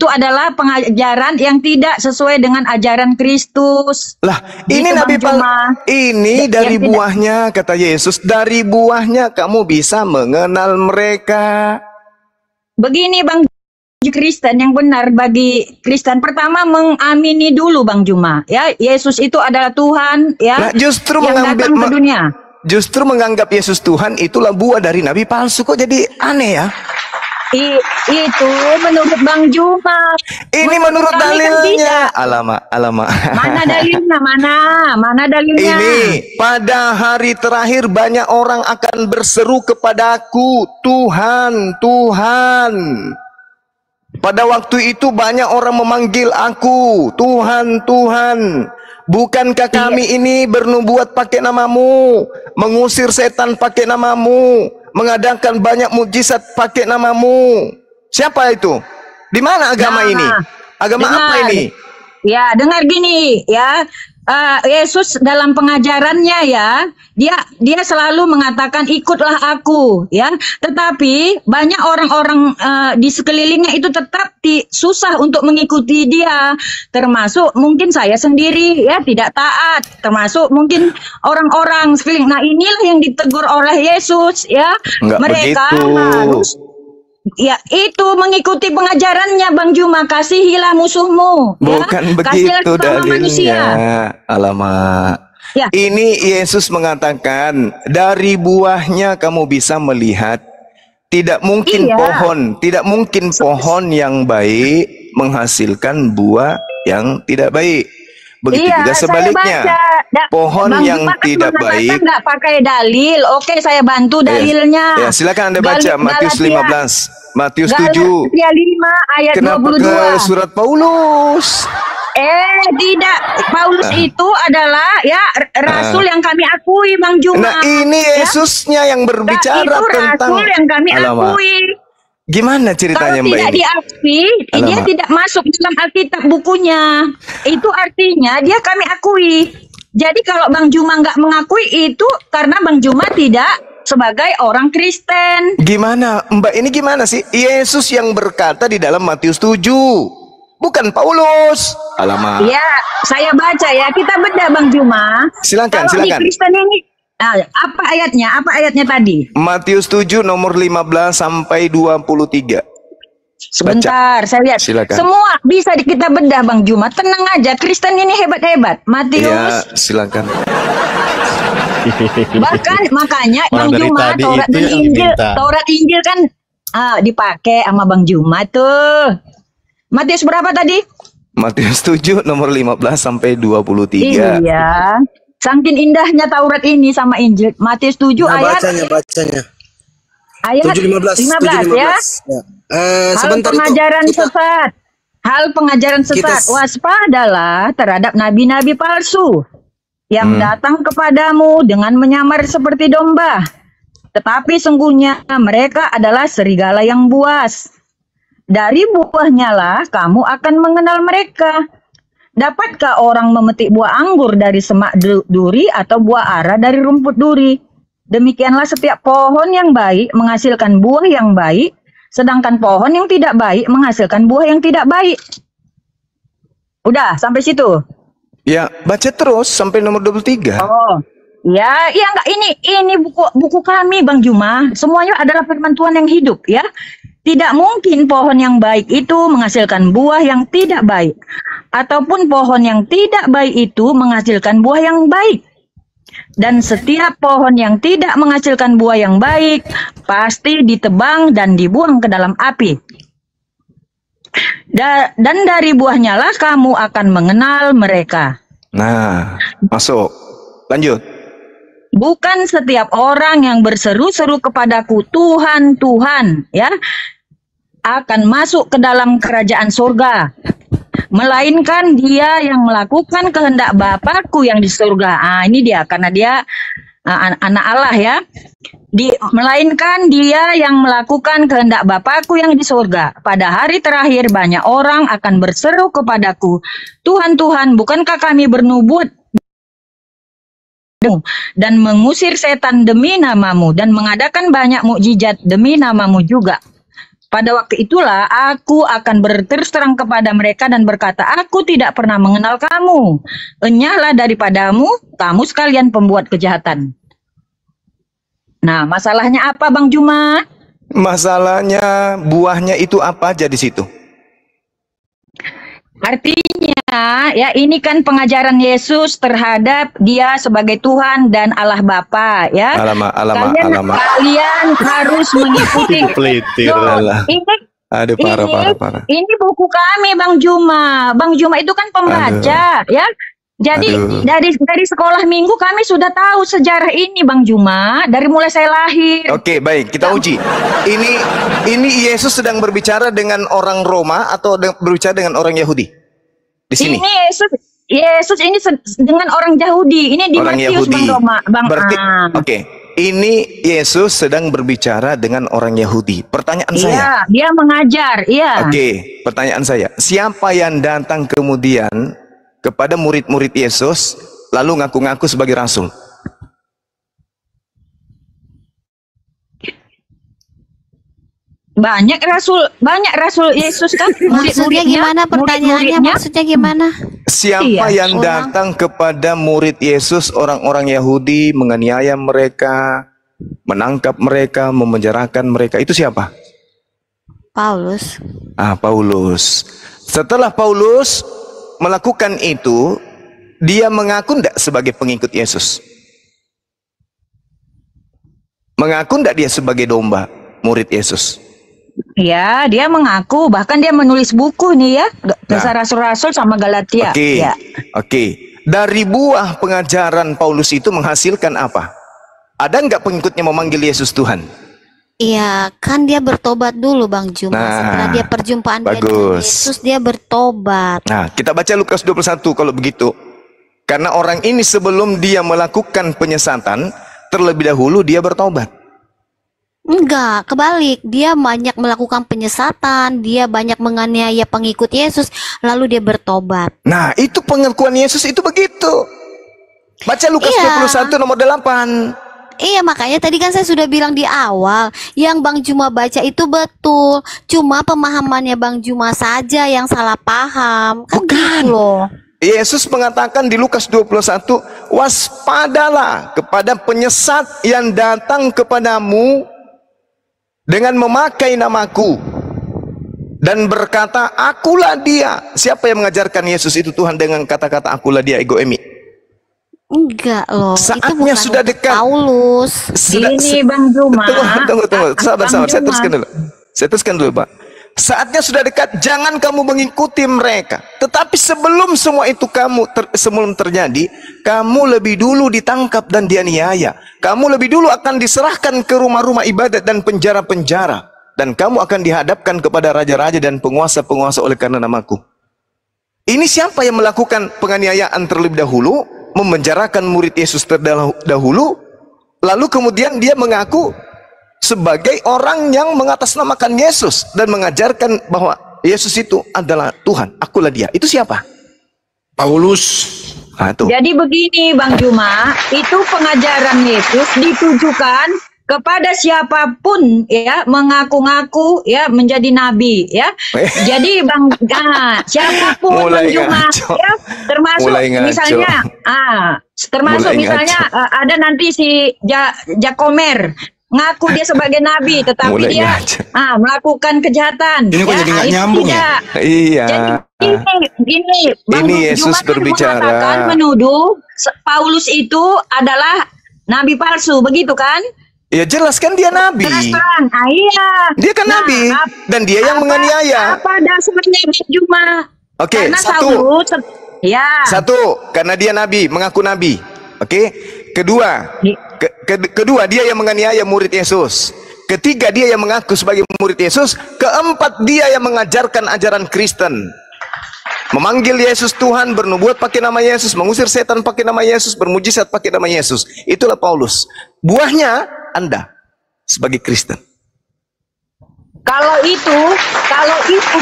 adalah pengajaran yang tidak sesuai dengan ajaran Kristus. Lah, ini nabi palsu. Ini dari buahnya, kata Yesus, dari buahnya kamu bisa mengenal mereka. Begini Bang, Kristen yang benar bagi Kristen pertama mengamini dulu Bang Juma ya, Yesus itu adalah Tuhan ya. Nah, justru yang datang ke dunia. Justru menganggap Yesus Tuhan itulah buah dari nabi palsu. Kok jadi aneh ya? Itu menurut Bang Juma. Ini menurut dalilnya. Alamak. Mana dalilnya? Mana dalilnya? Ini pada hari terakhir banyak orang akan berseru kepadaku, Tuhan, Tuhan. Pada waktu itu banyak orang memanggil aku, Tuhan, Tuhan. Bukankah kami ini bernubuat pakai namamu, mengusir setan pakai namamu, mengadakan banyak mukjizat pakai namamu? Siapa itu? Di mana agama ini? Agama apa ini? Ya, dengar gini ya. Yesus dalam pengajarannya ya, dia selalu mengatakan ikutlah aku ya. Tetapi banyak orang-orang di sekelilingnya itu tetap susah untuk mengikuti dia. Termasuk mungkin saya sendiri ya, tidak taat. Termasuk mungkin orang-orang sekeliling. Nah, inilah yang ditegur oleh Yesus ya. Mereka harus ya itu mengikuti pengajarannya Bang Juma, kasihilah musuhmu. Bukan ya? Begitu dalilnya. Alamak. Ya. Ini Yesus mengatakan dari buahnya kamu bisa melihat. Tidak mungkin pohon yang baik menghasilkan buah yang tidak baik. Begitu juga sebaliknya. Pohon Bang yang tidak baik nggak pakai dalil. Oke, saya bantu dalilnya. Ya, silakan Anda baca Matius 15, Matius 7. Galatia 5 ayat Kenapa 22. ke surat Paulus? Tidak. Paulus itu adalah ya rasul yang kami akui Bang Juma. Nah, ini Yesusnya yang berbicara itu tentang rasul yang kami akui. Gimana ceritanya Mbak? Kalau tidak diakui, dia tidak masuk dalam Alkitab bukunya. Itu artinya dia kami akui. Jadi kalau Bang Juma nggak mengakui itu karena Bang Juma tidak sebagai orang Kristen. Gimana Mbak, ini gimana sih? Yesus yang berkata di dalam Matius 7, bukan Paulus. Alamak. Ya, saya baca ya. Kita bedah Bang Juma. Silakan. Di Kristen ini apa ayatnya tadi? Matius 7 nomor 15 sampai 23. Sebentar, saya lihat. Silakan. Semua bisa kita bedah Bang Juma. Tenang aja, Kristen ini hebat-hebat. Matius. Ya, silakan. Bahkan makanya Bang Juma Taurat Injil kan dipakai sama Bang Juma tuh. Matius berapa tadi? Matius 7 nomor 15 sampai 23. Iya. Saking indahnya Taurat ini sama Injil. Matius 7 ayat bacanya. Ayat 15 ya. Hal pengajaran sesat. Hal pengajaran sesat. Waspadalah terhadap nabi-nabi palsu yang datang kepadamu dengan menyamar seperti domba. Tetapi sungguhnya mereka adalah serigala yang buas. Dari buahnya lah kamu akan mengenal mereka. Dapatkah orang memetik buah anggur dari semak duri atau buah ara dari rumput duri? Demikianlah setiap pohon yang baik menghasilkan buah yang baik, sedangkan pohon yang tidak baik menghasilkan buah yang tidak baik. Udah, sampai situ? Ya, baca terus sampai nomor 23. Oh, ya enggak, ini buku kami Bang Juma. Semuanya adalah firman Tuhan yang hidup ya. Tidak mungkin pohon yang baik itu menghasilkan buah yang tidak baik. Ataupun pohon yang tidak baik itu menghasilkan buah yang baik. Dan setiap pohon yang tidak menghasilkan buah yang baik, pasti ditebang dan dibuang ke dalam api. Dan dari buahnya lah kamu akan mengenal mereka. Nah, masuk. Lanjut. Bukan setiap orang yang berseru-seru kepadaku, Tuhan, Tuhan, ya, akan masuk ke dalam kerajaan surga. Melainkan dia yang melakukan kehendak Bapakku yang di surga. Ini dia, karena dia anak Allah ya. Melainkan dia yang melakukan kehendak Bapakku yang di surga. Pada hari terakhir banyak orang akan berseru kepadaku, Tuhan, Tuhan, bukankah kami bernubuat dan mengusir setan demi namamu dan mengadakan banyak mukjizat demi namamu juga. Pada waktu itulah aku akan berterus terang kepada mereka dan berkata, aku tidak pernah mengenal kamu. Enyahlah daripadamu, kamu sekalian pembuat kejahatan. Nah, masalahnya apa Bang Juma? Masalahnya buahnya itu apa aja di situ? Artinya, ya ini kan pengajaran Yesus terhadap dia sebagai Tuhan dan Allah Bapa, ya. Kalian harus mengikuti. Ini buku kami, Bang Juma. Bang Juma itu kan pembaca, ya. Jadi dari sekolah minggu kami sudah tahu sejarah ini, Bang Juma, dari mulai saya lahir. Oke, baik, kita uji. Ini Yesus sedang berbicara dengan orang Roma atau berbicara dengan orang Yahudi? Di sini. Ini Yesus ini dengan orang Yahudi. Ini di Matius, Bang Roma, Bang. Oke. Ini Yesus sedang berbicara dengan orang Yahudi. Pertanyaan saya. Dia mengajar, iya. Oke, pertanyaan saya. Siapa yang datang kemudian kepada murid-murid Yesus lalu ngaku-ngaku sebagai rasul? Banyak rasul Yesus kan. Maksudnya gimana pertanyaannya? Maksudnya gimana? Siapa yang datang kepada murid Yesus, orang-orang Yahudi, menganiaya mereka, menangkap mereka, memenjarakan mereka? Itu siapa? Paulus. Paulus. Setelah Paulus melakukan itu, dia mengaku tidak sebagai pengikut Yesus? Mengaku tidak dia sebagai domba, murid Yesus? Ya, dia mengaku, bahkan dia menulis buku nih ya, Dasar Rasul-Rasul sama Galatia. Oke. Dari buah pengajaran Paulus itu menghasilkan apa? Ada nggak pengikutnya memanggil Yesus Tuhan? Iya, kan dia bertobat dulu Bang Juma. Setelah dia perjumpaan dengan Yesus, dia bertobat. Nah, kita baca Lukas 21 kalau begitu. Karena orang ini sebelum dia melakukan penyesatan, terlebih dahulu dia bertobat. Enggak, kebalik. Dia banyak melakukan penyesatan, dia banyak menganiaya pengikut Yesus, lalu dia bertobat. Nah, itu pengakuan Yesus itu begitu. Baca Lukas 21 nomor 8. Iya, makanya tadi kan saya sudah bilang di awal, yang Bang Juma baca itu betul. Cuma pemahamannya Bang Juma saja yang salah paham. Kan gitu loh. Yesus mengatakan di Lukas 21, waspadalah kepada penyesat yang datang kepadamu dengan memakai namaku dan berkata, akulah dia. Siapa yang mengajarkan Yesus itu Tuhan dengan kata-kata akulah dia, ego emi? Enggak loh, saatnya itu bukan sudah dekat. Paulus. Ini Bang Juma. Tunggu. Sabar. Saya teruskan dulu, Pak. Saatnya sudah dekat, jangan kamu mengikuti mereka. Tetapi sebelum semua itu sebelum terjadi, kamu lebih dulu ditangkap dan dianiaya. Kamu lebih dulu akan diserahkan ke rumah-rumah ibadat dan penjara-penjara. Dan kamu akan dihadapkan kepada raja-raja dan penguasa-penguasa oleh karena namaku. Ini siapa yang melakukan penganiayaan terlebih dahulu, memenjarakan murid Yesus terdahulu, lalu kemudian dia mengaku sebagai orang yang mengatasnamakan Yesus dan mengajarkan bahwa Yesus itu adalah Tuhan, akulah dia. Itu siapa? Paulus. Nah, tuh. Jadi begini Bang Juma, itu pengajaran Yesus ditujukan kepada siapapun ya mengaku-ngaku ya menjadi nabi ya. Jadi siapapun Bang Juma ya, termasuk misalnya ada nanti si Jakomer ngaku dia sebagai nabi, tetapi dia melakukan kejahatan. Ini kok jadi nggak nyambung ya? Iya. Jadi gini, Bang Yesus berbicara menuduh Paulus itu adalah nabi palsu, begitu kan? Ya jelas kan dia nabi. Terang, iya. Dia kan nabi dan dia yang menganiaya. Apa dasarnya Juma? Oke, satu, karena dia nabi, mengaku nabi. Oke, kedua dia yang menganiaya murid Yesus. Ketiga, dia yang mengaku sebagai murid Yesus. Keempat, dia yang mengajarkan ajaran Kristen. Memanggil Yesus Tuhan, bernubuat pakai nama Yesus, mengusir setan pakai nama Yesus, bermujizat pakai nama Yesus. Itulah Paulus. Buahnya Anda sebagai Kristen. Kalau itu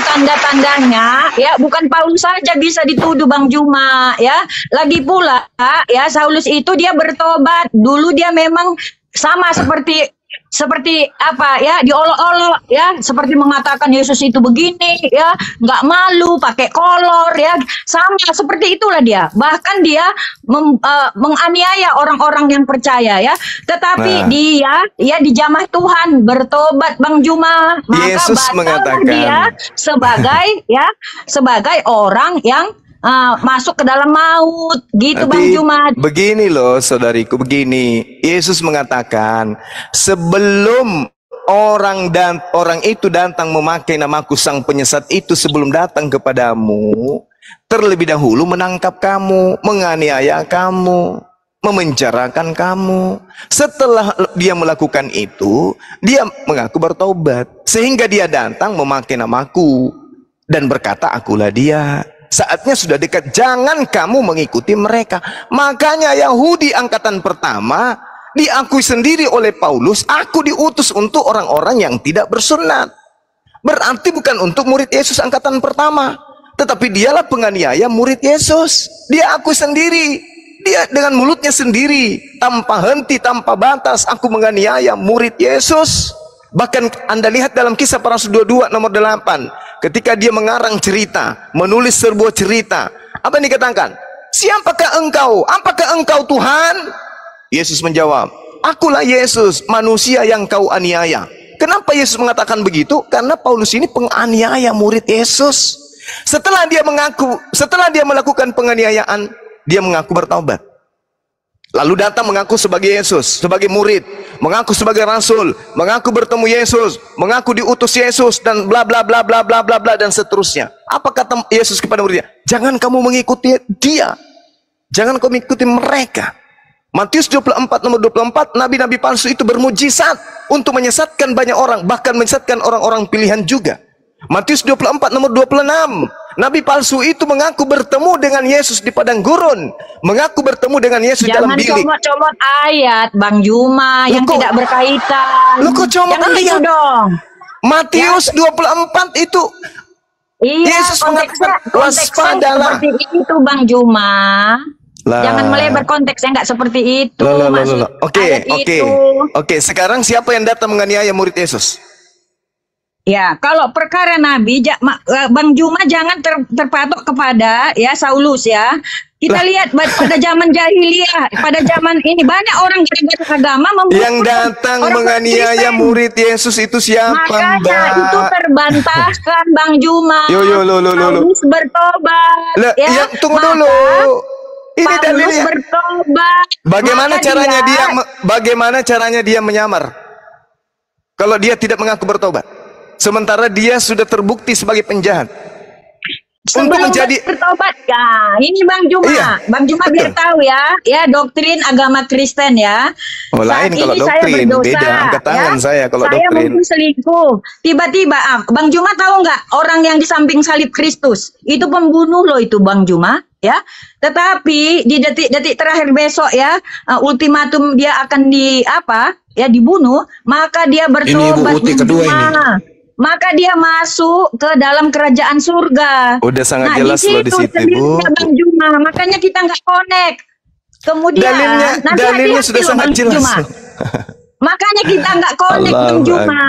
tanda-tandanya ya bukan Paulus saja bisa dituduh Bang Juma ya. Lagi pula ya Saulus itu dia bertobat. Dulu dia memang sama seperti apa ya, diolok-olok ya, seperti mengatakan Yesus itu begini ya, nggak malu, pakai kolor ya, sama seperti itulah dia. Bahkan dia menganiaya orang-orang yang percaya ya. Tetapi dia ya dijamah Tuhan, bertobat Bang Juma, maka Yesus mengatakan dia sebagai orang yang masuk ke dalam maut gitu. Bang Jumat. Begini loh saudariku, begini. Yesus mengatakan sebelum orang itu datang memakai namaku, sang penyesat itu sebelum datang kepadamu terlebih dahulu menangkap kamu, menganiaya kamu, memenjarakan kamu. Setelah dia melakukan itu, dia mengaku bertobat sehingga dia datang memakai namaku dan berkata akulah dia. Saatnya sudah dekat, jangan kamu mengikuti mereka. Makanya Yahudi angkatan pertama diakui sendiri oleh Paulus, aku diutus untuk orang-orang yang tidak bersunat. Berarti bukan untuk murid Yesus angkatan pertama, tetapi dialah penganiaya murid Yesus. Dia akui sendiri, dia dengan mulutnya sendiri, tanpa henti, tanpa batas, aku menganiaya murid Yesus. Bahkan Anda lihat dalam Kisah Para Rasul 22 nomor 8, ketika dia mengarang cerita, menulis sebuah cerita, apa yang dikatakan? Siapakah engkau? Apakah engkau Tuhan? Yesus menjawab, akulah Yesus, manusia yang kau aniaya. Kenapa Yesus mengatakan begitu? Karena Paulus ini penganiaya murid Yesus. Setelah dia melakukan penganiayaan, dia mengaku bertaubat. Lalu datang mengaku sebagai Yesus, sebagai murid, mengaku sebagai rasul, mengaku bertemu Yesus, mengaku diutus Yesus, dan bla bla bla bla bla bla bla dan seterusnya. Apa kata Yesus kepada muridnya? Jangan kamu mengikuti dia, jangan kamu mengikuti mereka. Matius 24 nomor 24, nabi-nabi palsu itu bermujizat untuk menyesatkan banyak orang, bahkan menyesatkan orang-orang pilihan juga. Matius 24 nomor 26, nabi palsu itu mengaku bertemu dengan Yesus di padang gurun, mengaku bertemu dengan Yesus dalam bilik. Jangan comot-comot ayat Bang Juma yang tidak berkaitan. Lu kok comot ayat dong? Matius 24 itu Yesus mengatakan waspadalah. Seperti itu Bang Juma. Jangan melebar konteksnya, nggak seperti itu. Oke. Sekarang siapa yang datang menganiaya murid Yesus? Ya, kalau perkara Nabi, Bang Juma jangan terpatok kepada ya Saulus ya. Kita lihat pada zaman jahiliyah, pada zaman ini banyak orang dari agama yang datang menganiaya murid Yesus itu siapa? Makanya itu terbantahkan Bang Juma. Paulus bertobat. Ya, tunggu dulu. Ini dalilnya. Bertobat. Bagaimana caranya dia menyamar? Kalau dia tidak mengaku bertobat? sementara dia sudah terbukti sebagai penjahat. Untuk menjadi bertobat ya. Ini Bang Juma, iya, Bang Juma biar tahu ya doktrin agama Kristen ya. Lain kalau doktrin beda, angkat tangan ya. Saya kalau saya doktrin. Mungkin selingkuh. Tiba-tiba Bang Juma tahu nggak orang yang di samping salib Kristus itu pembunuh loh itu Bang Juma ya. Tetapi di detik-detik terakhir besok ya ultimatum dia akan dibunuh, maka dia bertobat Bang Juma. Maka dia masuk ke dalam kerajaan surga. Udah sangat jelas loh di situ, Bu. Bang Juma, makanya kita nggak connect. Kemudian dalilnya sudah sangat jelas. Makanya kita nggak connect Bang Juma.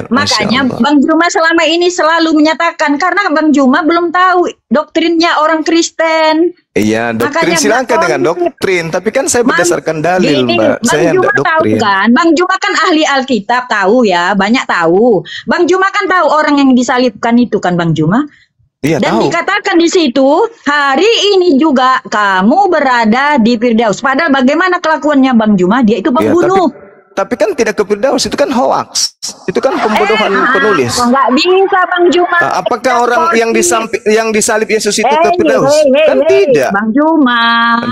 Makanya Bang Juma selama ini selalu menyatakan karena Bang Juma belum tahu doktrinnya orang Kristen. Iya, doktrin silakan dengan doktrin, tapi kan saya berdasarkan dalil, Mbak. Saya enggak doktrin. Tahu kan, Bang Juma kan ahli Alkitab, tahu ya, banyak tahu. Bang Juma kan tahu orang yang disalibkan itu kan Bang Juma. Iya, dan tahu. Dikatakan di situ, hari ini juga kamu berada di Firdaus. Padahal bagaimana kelakuannya Bang Juma? Dia itu pembunuh. Iya, tapi kan tidak ke Firdaus, itu kan hoax. Itu kan pembodohan penulis. Nggak bisa Bang Juma. Apakah orang yang disalib Yesus itu ke Firdaus? Kan tidak. Bang Juma,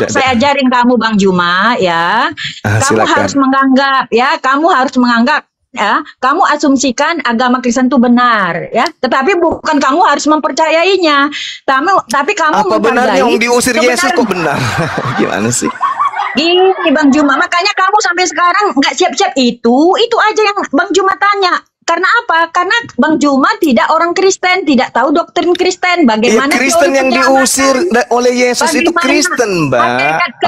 saya ajarin kamu Bang Juma ya. Kamu harus menganggap ya, kamu asumsikan agama Kristen itu benar ya, tetapi bukan kamu harus mempercayainya. Tapi kamu apa benarnya yang diusir Yesus kok benar? Gimana sih? Ini Bang Juma, makanya kamu sampai sekarang nggak siap-siap itu aja yang Bang Juma tanya. Karena apa? Karena Bang Juma tidak orang Kristen, tidak tahu doktrin Kristen. Bagaimana Kristen yang diusir oleh Yesus itu Kristen, Mbak?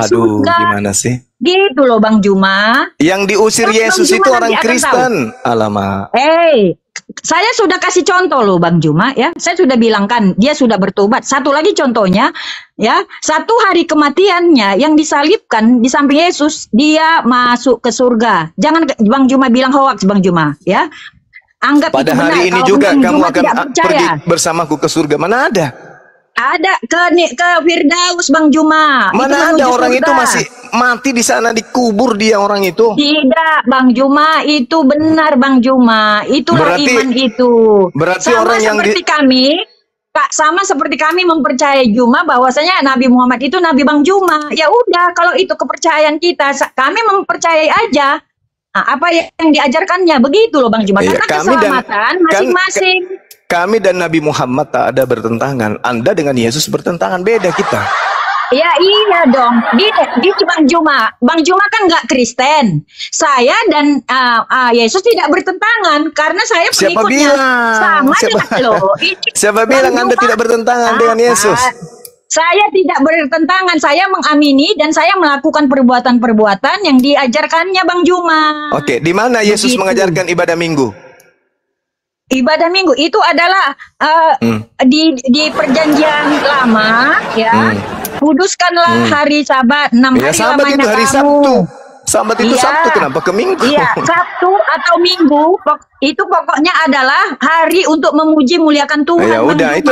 Aduh, gimana sih? Gitu loh Bang Juma. Yang diusir Yesus itu orang Kristen. Alamak. Saya sudah kasih contoh loh Bang Juma ya. Saya sudah bilang kan dia sudah bertobat. Satu lagi contohnya ya, satu hari kematiannya yang disalibkan di samping Yesus, dia masuk ke surga. Jangan Bang Juma bilang hoax Bang Juma ya. Anggap pada itu benar. hari ini juga kamu akan pergi bersamaku ke surga. Mana ada? Ada ke Firdaus Bang Juma. Mana ada orang surga. Itu masih mati di sana, dikubur dia orang itu. Tidak Bang Juma, itu benar Bang Juma. Itulah iman itu. Berarti sama orang yang seperti kami, sama seperti kami mempercayai Juma bahwasanya Nabi Muhammad itu Nabi Bang Juma. Ya udah, kalau itu kepercayaan kita, kami mempercayai aja. Apa yang diajarkannya begitu loh Bang Juma. Karena keselamatan masing-masing. Kami dan Nabi Muhammad tak ada bertentangan. Anda dengan Yesus bertentangan, beda kita. Ya iya dong. Di Bang Juma. Bang Juma kan nggak Kristen. Saya dan Yesus tidak bertentangan karena saya pengikutnya. Siapa bilang Anda tidak bertentangan dengan Yesus? Saya tidak bertentangan. Saya mengamini dan saya melakukan perbuatan-perbuatan yang diajarkannya Bang Juma. Oke, di mana Yesus mengajarkan ibadah minggu? Ibadah minggu itu adalah di perjanjian lama ya. Kuduskanlah hari Sabat 6 hari Sabat itu hari Sabtu. Sabat itu Sabtu, kenapa ke Minggu? Iya, Sabtu atau Minggu itu pokoknya adalah hari untuk memuji muliakan Tuhan. Ya udah, itu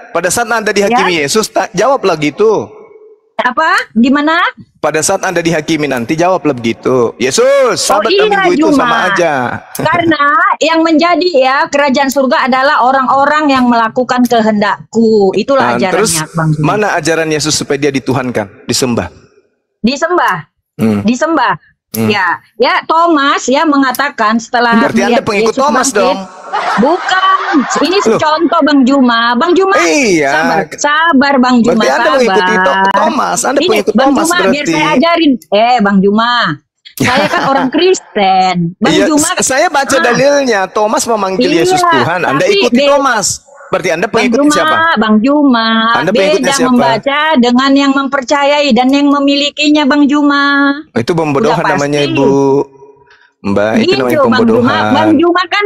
pada saat Anda dihakimi Yesus, jawablah gitu. Apa? Gimana? Pada saat Anda dihakimi nanti jawablah begitu. Yesus, Sabat dan Minggu itu sama aja. Karena yang menjadi kerajaan surga adalah orang-orang yang melakukan kehendakku. Itulah ajarannya. Terus Bang Juma. Mana ajaran Yesus supaya dia dituhankan, disembah? Disembah. Ya Thomas mengatakan setelah berarti Anda pengikut Yesus Thomas bangkit, dong. Bukan, ini contoh Bang Juma. Bang Juma, sabar Bang Juma. Berarti Anda mengikuti Thomas. Anda pengikut Bang Thomas Juma, berarti. biar saya ajarin. Bang Juma, saya kan orang Kristen. Bang Juma, saya baca dalilnya. Thomas memanggil Yesus Tuhan. Anda ikuti Thomas. Berarti Anda pengikut siapa? Bang Juma, Anda beda siapa? membaca dengan yang mempercayai dan yang memilikinya Bang Juma. Itu pembodohan namanya Ibu. Mbak, itu namanya pembodohan. Bang Juma kan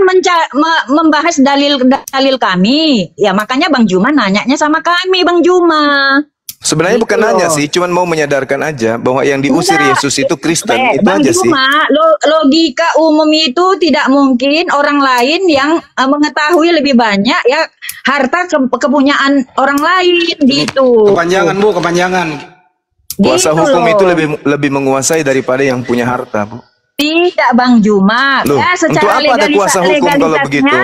membahas dalil kami. Ya makanya Bang Juma nanyanya sama kami Bang Juma. Sebenarnya bukan nanya sih, cuman mau menyadarkan aja bahwa yang diusir Yesus itu Kristen, itu Bang aja Juma, sih. Logika umum itu tidak mungkin orang lain yang mengetahui lebih banyak harta kepunyaan orang lain gitu. Kepanjangan Bu, kepanjangan. Kuasa hukum itu lebih menguasai daripada yang punya harta, Bu. Tidak Bang Juma. Loh, untuk apa ada kuasa hukum kalau begitu?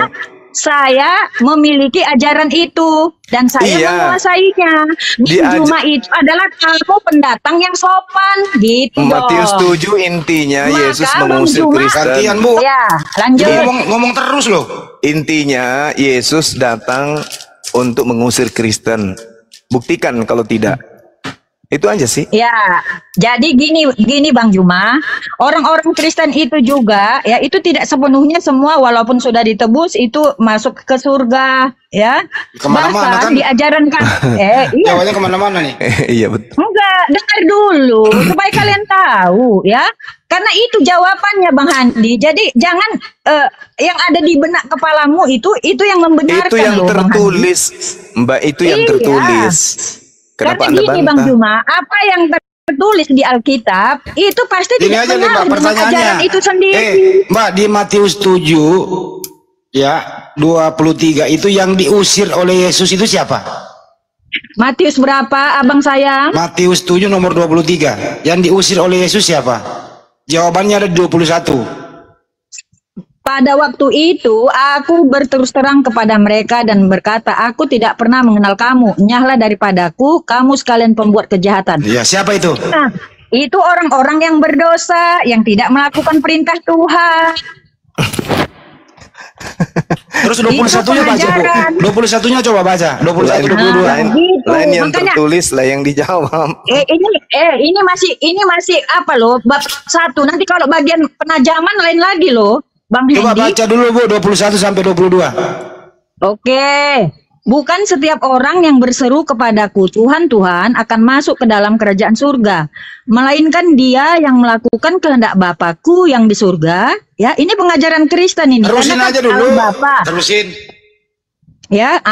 saya memiliki ajaran itu dan saya menguasainya. Bang Juma itu adalah kamu pendatang yang sopan gitu. Matius 7 intinya Yesus mengusir Kristen. Gantian, Bu. Ya, lanjut. Ngomong terus loh. Intinya Yesus datang untuk mengusir Kristen. Buktikan kalau tidak. Itu aja sih. Ya, jadi gini Bang Juma, orang-orang Kristen itu juga ya itu tidak sepenuhnya semua walaupun sudah ditebus itu masuk ke surga ya. Kemana-mana kan? Di ajaran kan, iya. Jawabnya kemana-mana nih. Iya betul. Enggak, dengar dulu supaya kalian tahu ya. Karena itu jawabannya Bang Handi. Jadi jangan yang ada di benak kepalamu itu yang membenarkan. Itu yang tertulis, Mbak, itu yang tertulis. Kenapa karena gini Bang Juma, apa yang tertulis di Alkitab itu pasti tidak benar dengan ajaran itu sendiri. Mbak, di Matius 7 ya 23 itu yang diusir oleh Yesus itu siapa? Matius berapa abang sayang? Matius 7 nomor 23. Yang diusir oleh Yesus siapa? Jawabannya ada 21. Pada waktu itu aku berterus terang kepada mereka dan berkata, aku tidak pernah mengenal kamu. Enyahlah daripadaku, kamu sekalian pembuat kejahatan. Iya, siapa itu? Nah, itu orang-orang yang berdosa, yang tidak melakukan perintah Tuhan. Terus 21-nya baca, Bu. 21-nya coba baca. 21 22. Lain yang tertulis lah yang dijawab. Ini masih apa loh? Bab 1. Nanti kalau bagian penajaman lain lagi loh. Bang Coba Hendi. baca dulu Bu, 21 sampai 22. Oke. Bukan setiap orang yang berseru kepadaku, Tuhan, Tuhan, akan masuk ke dalam kerajaan surga. Melainkan dia yang melakukan kehendak Bapakku yang di surga. Ya, ini pengajaran Kristen ini. Terusin aja dulu. Terusin. Ya,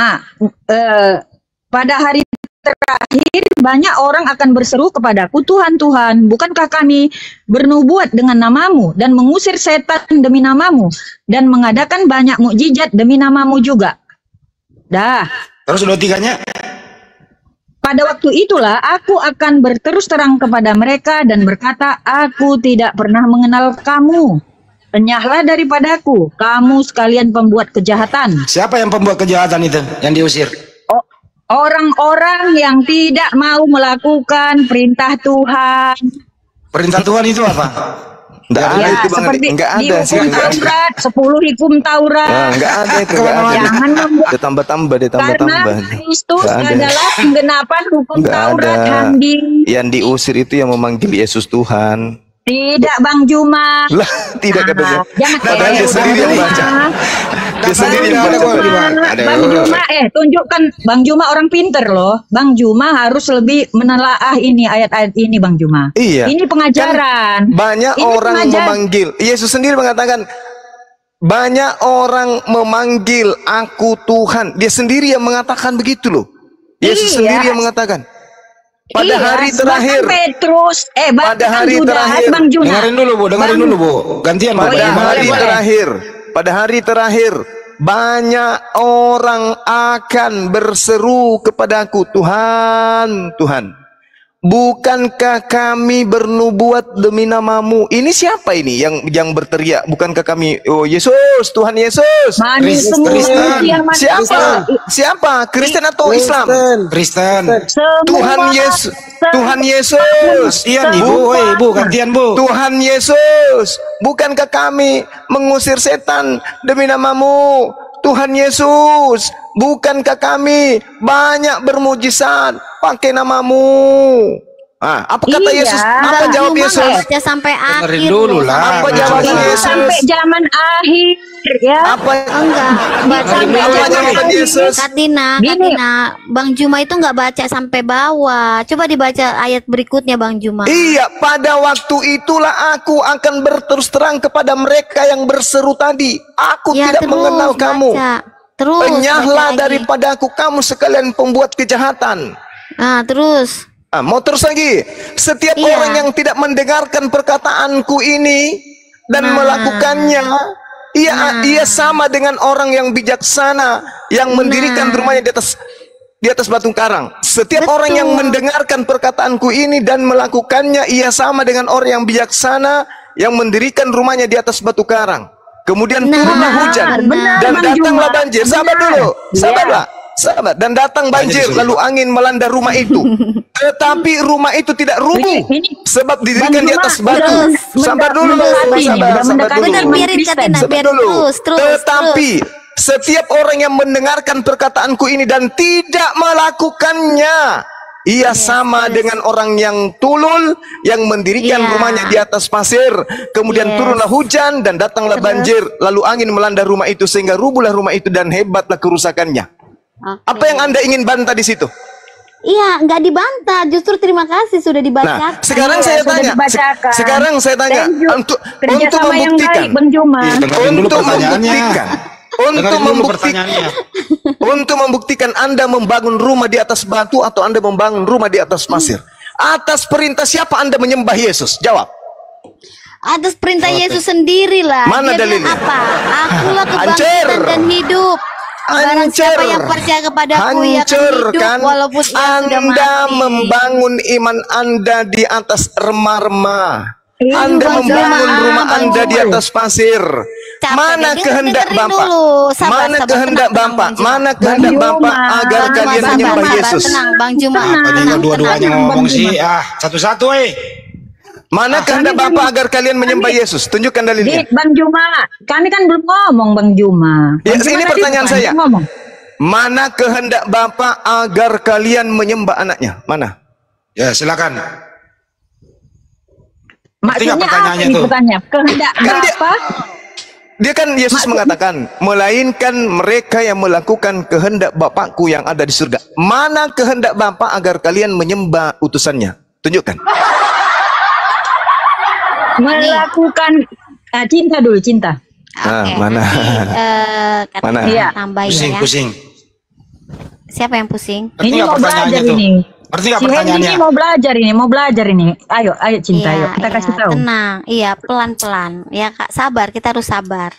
pada hari terakhir banyak orang akan berseru kepadaku, Tuhan, Tuhan, bukankah kami bernubuat dengan namamu dan mengusir setan demi namamu dan mengadakan banyak mukjizat demi namamu juga. Dah. Terus 23-nya? Pada waktu itulah aku akan berterus terang kepada mereka dan berkata, aku tidak pernah mengenal kamu. Enyahlah daripadaku, kamu sekalian pembuat kejahatan. Siapa yang pembuat kejahatan itu yang diusir? Orang-orang yang tidak mau melakukan perintah Tuhan. Perintah Tuhan itu apa? Enggak ada ya, itu Bang. Enggak ada sih. Taurat, 10 hukum Taurat. Nah, enggak ada itu, enggak ada. Jangan membuat ditambah-tambah. Karena Kristus adalah penggenapan hukum Taurat, Handi. Yang diusir itu yang memanggil Yesus Tuhan. Tidak Bang Juma. Lah, tidak katanya. Padahal dia sendiri yang baca. Dia sendiri yang baca. Bang Juma, tunjukkan Bang Juma orang pinter loh. Bang Juma harus lebih menelaah ini ayat-ayat ini Bang Juma. Iya. Ini pengajaran. Kan banyak ini orang memanggil. Yesus sendiri mengatakan, banyak orang memanggil aku Tuhan. Dia sendiri yang mengatakan begitu loh. Yesus sendiri yang mengatakan. Pada hari terakhir Petrus pada hari terakhir Bang Juna. Dengerin dulu Bu, gantian Bu. Pada hari terakhir banyak orang akan berseru kepadaku, Tuhan, Tuhan, bukankah kami bernubuat demi namamu? Ini siapa ini yang berteriak? Bukankah kami, oh Yesus, Tuhan Yesus? Kristen. Siapa? Kristen atau Islam? Kristen. Tuhan Yesus. Tuhan Yesus. Gantian Bu. Tuhan Yesus, bukankah kami mengusir setan demi namamu? Tuhan Yesus, bukankah kami banyak bermujizat pakai namamu? Apa kata Yesus? Apa jawab Yesus? Baca sampai akhir. Dulu lah. Apa jawab Yesus? Sampai zaman akhir ya. Apa? Enggak. Baca jawab Yesus? Katina, Bang Juma itu enggak baca sampai bawah. Coba dibaca ayat berikutnya Bang Juma. Iya, pada waktu itulah aku akan berterus terang kepada mereka yang berseru tadi. Aku tidak mengenal kamu. Terus. Enyahlah daripadaku, kamu sekalian pembuat kejahatan. Terus. Mau terus lagi. Setiap orang yang tidak mendengarkan perkataanku ini dan melakukannya, ia sama dengan orang yang bijaksana yang mendirikan rumahnya di atas batu karang. Setiap orang yang mendengarkan perkataanku ini dan melakukannya, ia sama dengan orang yang bijaksana yang mendirikan rumahnya di atas batu karang. Kemudian turunlah hujan dan datanglah banjir. Sabar dulu, sabarlah. Sahabat, dan datang banjir lalu angin melanda rumah itu. Tetapi rumah itu tidak rubuh sebab didirikan di atas batu. Sabar dulu, sabar dulu. Tetapi setiap orang yang mendengarkan perkataanku ini dan tidak melakukannya, ia sama dengan orang yang tulul yang mendirikan rumahnya di atas pasir. Kemudian turunlah hujan dan datanglah banjir lalu angin melanda rumah itu sehingga rubuhlah rumah itu dan hebatlah kerusakannya. Apa yang Anda ingin bantah di situ? Iya, nggak dibantah, justru terima kasih sudah dibacakan. Nah, sekarang saya tanya, sekarang saya tanya untuk membuktikan, untuk membuktikan Anda membangun rumah di atas batu atau Anda membangun rumah di atas pasir. Atas perintah siapa Anda menyembah Yesus? Jawab. Atas perintah Yesus sendirilah. Mana dalilnya? Apa? Akulah kebangkitan dan hidup. Barang siapa yang percaya kepadaku ia akan hidup walaupun ia sudah mati. Anda membangun iman Anda di atas remah-remah. Anda membangun rumah Anda di atas pasir. Mana kehendak Bapak? Mana kehendak Bapak? Mana kehendak Bapak agar kalian menyembah Yesus? Tenang, Bang Juma. Tadi dua-duanya ngomong sih. Satu-satu Mana kehendak Bapak agar kalian menyembah Yesus? Tunjukkan dalilnya. Bang Juma, kami kan belum ngomong, Bang Juma. Ya, ini pertanyaan saya. Mana kehendak Bapak agar kalian menyembah anaknya? Mana? Ya, silakan. Maksudnya apa ini pertanyaan? Kehendak Bapak? Dia kan Yesus mengatakan, melainkan mereka yang melakukan kehendak Bapakku yang ada di surga. Mana kehendak Bapak agar kalian menyembah utusannya? Tunjukkan. Melakukan cinta dulu, cinta. Mana? Mana? Iya. Pusing. Siapa yang pusing? Ini mau belajar ini. Ngerti nggak pertanyaannya? Ini mau belajar ini. Ayo cinta, ayo kita kasih tahu. Tenang, iya pelan-pelan. Ya Kak, sabar, kita harus sabar.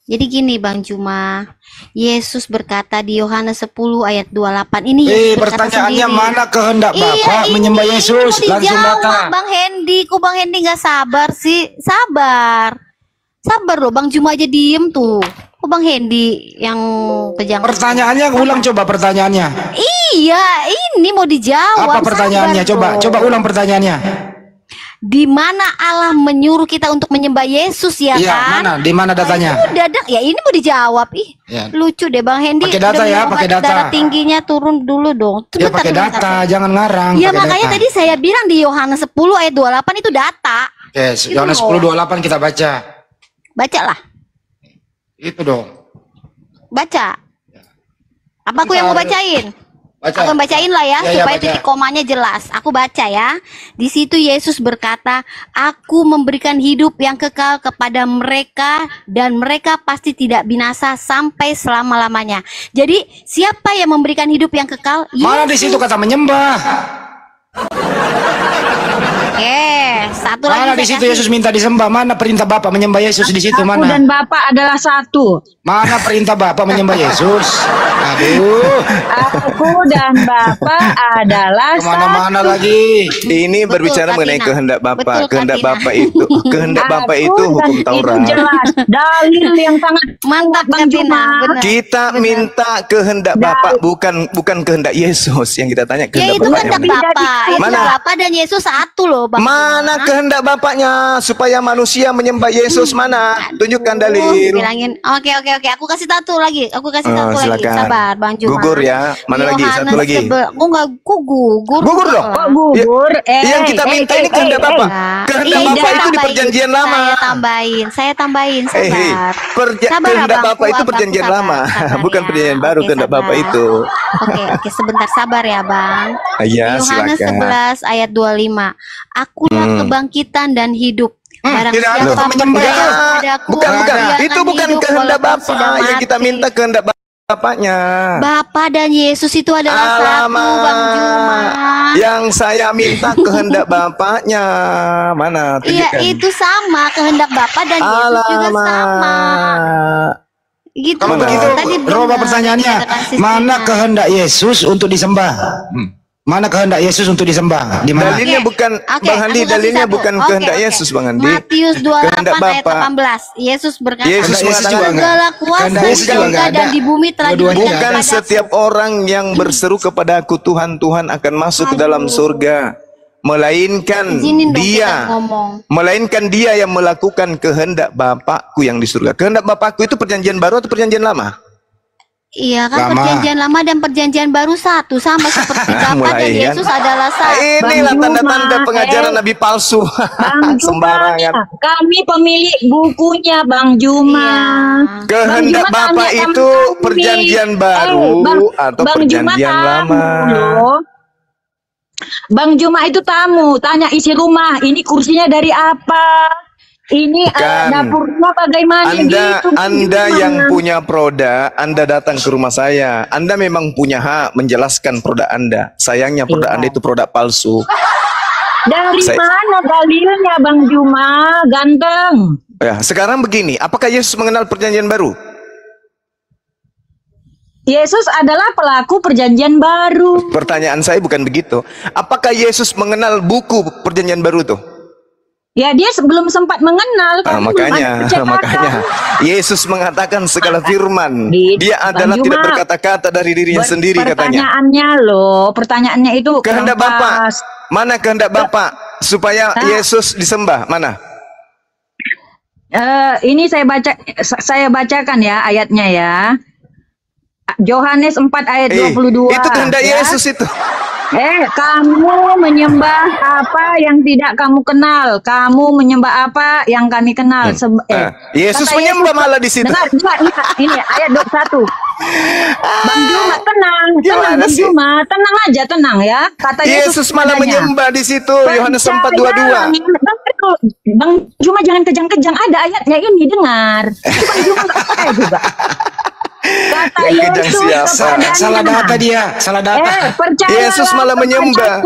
Jadi gini Bang Juma, Yesus berkata di Yohanes 10 ayat 28 ini. Pertanyaannya mana kehendak Bapak menyembah Yesus? Langsung datang. Bang Hendy, kok Bang Hendy nggak sabar sih? Sabar loh, Bang Juma aja diem tuh. Kok Bang Hendy yang kejang? Pertanyaannya ulang coba pertanyaannya. Iya, ini mau dijawab. Apa pertanyaannya? Coba ulang pertanyaannya. Di mana Allah menyuruh kita untuk menyembah Yesus ya kan? Mana? Di mana datanya? Ya ini mau dijawab. Lucu deh Bang Hendy. Pakai data ya, pakai data. Darah tingginya turun dulu dong. Ya pakai data, jangan ngarang. Ya makanya tadi saya bilang di Yohanes 10 ayat 28 itu data. Oke, Yohanes 10:28 kita baca. Bacalah. Itu dong. Baca. Apa aku yang mau bacain? Aku bacain lah ya, supaya titik komanya jelas. Aku baca ya. Di situ Yesus berkata, aku memberikan hidup yang kekal kepada mereka dan mereka pasti tidak binasa sampai selama-lamanya. Jadi siapa yang memberikan hidup yang kekal? Mana di situ kata menyembah? Satu lagi. Mana di situ Yesus minta disembah? Mana perintah Bapak menyembah Yesus di situ? Mana? Aku dan Bapak adalah satu. Mana perintah Bapak menyembah Yesus? Aduh. Aku dan Bapak adalah kemana-mana lagi. Ini berbicara mengenai kehendak Bapak. Kehendak Bapak itu, kehendak Bapak itu hukum Taurat. Itu jelas. Dalil yang sangat mantap Bang Juma. Kita minta kehendak Bapak, bukan kehendak Yesus yang kita tanya. Ya itu kehendak Bapak. Mana Bapak dan Yesus satu loh Bang. Mana kehendak Bapaknya supaya manusia menyembah Yesus? Mana? Tunjukkan dalil. Bilangin. Oke. Aku kasih satu lagi. Lagi. Sabar Bang Juma. Gugur ya. Mana lagi? Satu lagi. Kok gugur? Gugur dong. Kok gugur? Yang kita minta ini kehendak Bapak. Kehendak Bapak itu di perjanjian lama. Saya tambahin. Sabar. Kehendak Bapak itu perjanjian lama, bukan perjanjian baru. Kehendak Bapak itu. Oke, sebentar sabar ya Bang. Iya, Yohanes 11 ayat 25. Akulah kebangkitan dan hidup. Barang siapa percaya padaku, bukan. Itu bukan kehendak Bapak yang kita minta, kehendak Bapaknya. Bapak dan Yesus itu adalah satu Bang Juma. Yang saya minta kehendak Bapaknya. Mana? Iya, itu sama kehendak Bapak dan Yesus juga sama. Gitu. Kalau begitu, Roba pertanyaannya, mana kehendak Yesus untuk disembah? Mana kehendak Yesus untuk disembah? Di mana? Dalilnya bukan Bang Andi, dalilnya bukan kehendak Yesus, Bang Andi. Matius 28 ayat 18. Yesus berkata, Yesus mengatakan segala kuasa di surga dan di bumi telah diberikan bukan setiap orang yang berseru kepada Aku Tuhan, Tuhan akan masuk ke dalam surga, melainkan dia yang melakukan kehendak Bapakku yang di surga. Kehendak Bapakku itu perjanjian baru atau perjanjian lama? Iya kan, perjanjian lama dan perjanjian baru satu, sama seperti Bapa dan Yesus adalah satu. Inilah tanda-tanda pengajaran Nabi palsu. Sembarangan. Kami pemilik bukunya, Bang Juma. Kehendak Bapa itu perjanjian baru atau perjanjian lama? Bang Juma itu tamu, tanya isi rumah, ini kursinya dari apa? Ini dapurnya bagaimana? Anda yang punya produk, Anda datang ke rumah saya. Anda memang punya hak menjelaskan produk Anda. Sayangnya produk Anda itu produk palsu. Dari mana dalilnya, Bang Juma? Ganteng. Ya, sekarang begini, apakah Yesus mengenal perjanjian baru? Yesus adalah pelaku perjanjian baru. Pertanyaan saya bukan begitu. Apakah Yesus mengenal buku perjanjian baru tuh? Ya, dia belum sempat mengenal. Makanya Yesus mengatakan segala firman. Dia adalah tidak berkata-kata dari dirinya sendiri, katanya. Pertanyaannya itu kehendak Bapa. Mana kehendak Bapa supaya Yesus disembah? Mana? Ini saya bacakan ya ayatnya ya. Yohanes 4 ayat 22. Itu kehendak Yesus itu. Kamu menyembah apa yang tidak kamu kenal. Kamu menyembah apa yang kami kenal. Yesus menyembah malah di situ. Dengar, ini ayat 21. Bang Juma tenang, Bang Juma tenang aja, tenang ya. Kata Yesus malah menyembah di situ. Yohanes 4:22. Bang Juma jangan kejang-kejang, ada ayatnya ini, dengar. Bang Juma nggak percaya juga. Kata Yesus salah data dia, salah data. Yesus malah menyembah.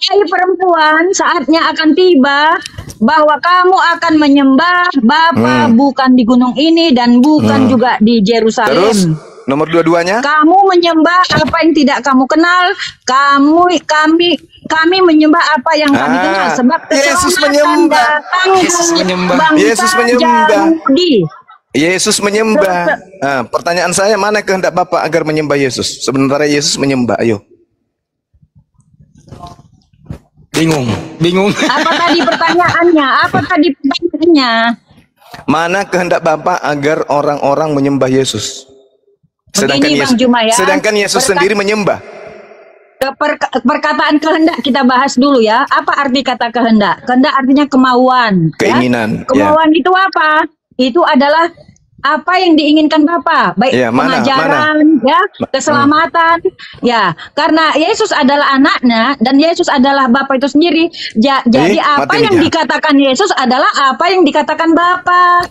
Hai perempuan, saatnya akan tiba bahwa kamu akan menyembah Bapa bukan di gunung ini dan bukan juga di Yerusalem. Terus nomor dua-duanya? Kamu menyembah apa yang tidak kamu kenal. Kami menyembah apa yang kami kenal. Sebab Yesus menyembah. Yesus menyembah. Yesus menyembah. Pertanyaan saya, mana kehendak Bapa agar menyembah Yesus? Sebenarnya Yesus menyembah, ayo. Bingung. Apa tadi pertanyaannya? Mana kehendak Bapa agar orang-orang menyembah Yesus? Sedangkan Yesus sendiri menyembah. Perkataan kehendak kita bahas dulu ya. Apa arti kata kehendak? Kehendak artinya kemauan. Keinginan. Ya? Kemauan itu apa? Itu adalah apa yang diinginkan Bapa, baik pengajaran, ya, keselamatan, ya. Karena Yesus adalah anaknya dan Yesus adalah Bapa itu sendiri. Jadi apa yang dikatakan Yesus adalah apa yang dikatakan Bapa.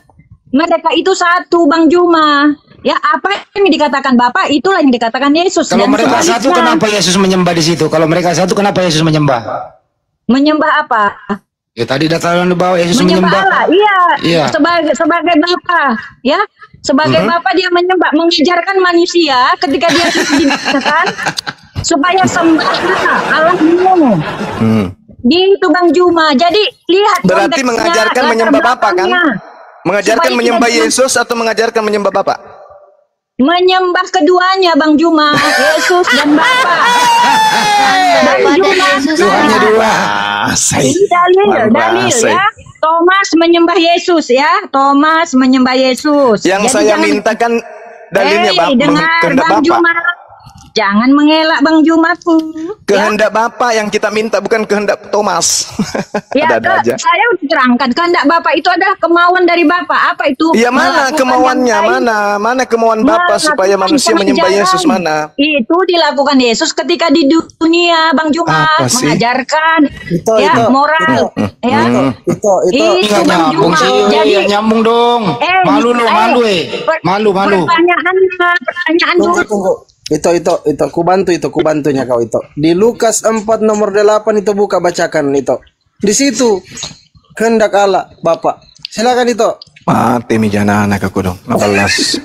Mereka itu satu, Bang Juma. Ya, apa yang dikatakan Bapa itulah yang dikatakan Yesus. Kalau mereka satu, kenapa Yesus menyembah di situ? Kalau mereka satu, kenapa Yesus menyembah? Menyembah apa? Ya tadi data yang dibawa Yesus menyembah. Iya. Sebagai Bapa, ya. Sebagai Bapa dia menyembah, mengajarkan manusia ketika dia diciptakan supaya sembah Allahmu. Gitu Bang Juma. Jadi lihat berarti mengajarkan menyembah Bapa kan? Mengajarkan menyembah Yesus atau mengajarkan menyembah Bapa? Menyembah keduanya Bang Juma, Yesus dan Bapa. Tuhannya dua. Ini dalil ya. Thomas menyembah Yesus ya. Thomas menyembah Yesus. Yang saya mintakan dalilnya kehendak Bang Juma. Jangan mengelak Bang Juma tuh. Kehendak Bapa yang kita minta, bukan kehendak Thomas. Ya, saya terangkan kehendak Bapa itu adalah kemauan dari Bapa. Apa itu? Ya, mana kemauannya? Mana kemauan Bapa supaya manusia menyembah Yesus, mana? Itu dilakukan Yesus ketika di dunia, Bang Juma, mengajarkan moral. Itu Bang Juma. Jadi nyambung dong. Malu. Pertanyaan dulu. Itu kubantunya kau itu. Di Lukas 4 nomor 8 itu buka bacakan itu. Di situ kehendak Allah Bapa. Silakan itu. Mati mi jana anak aku dong. Balas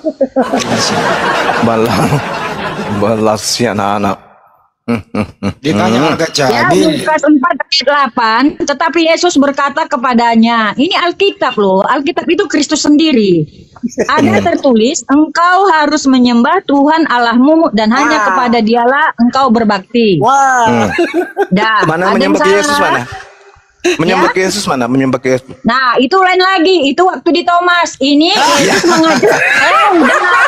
ya anak. Ditanya harga cabai. Ya, Lukas 4:8, tetapi Yesus berkata kepadanya, ini Alkitab loh, Alkitab itu Kristus sendiri. Ada tertulis, engkau harus menyembah Tuhan Allahmu dan hanya kepada Dialah engkau berbakti. Dah, mana ada menyembah yang Yesus salah. mana? Menyembah ke Yesus mana? Menyembah ke Yesus. Nah, itu lain lagi. Itu waktu di Thomas. Ini Yesus mengajar.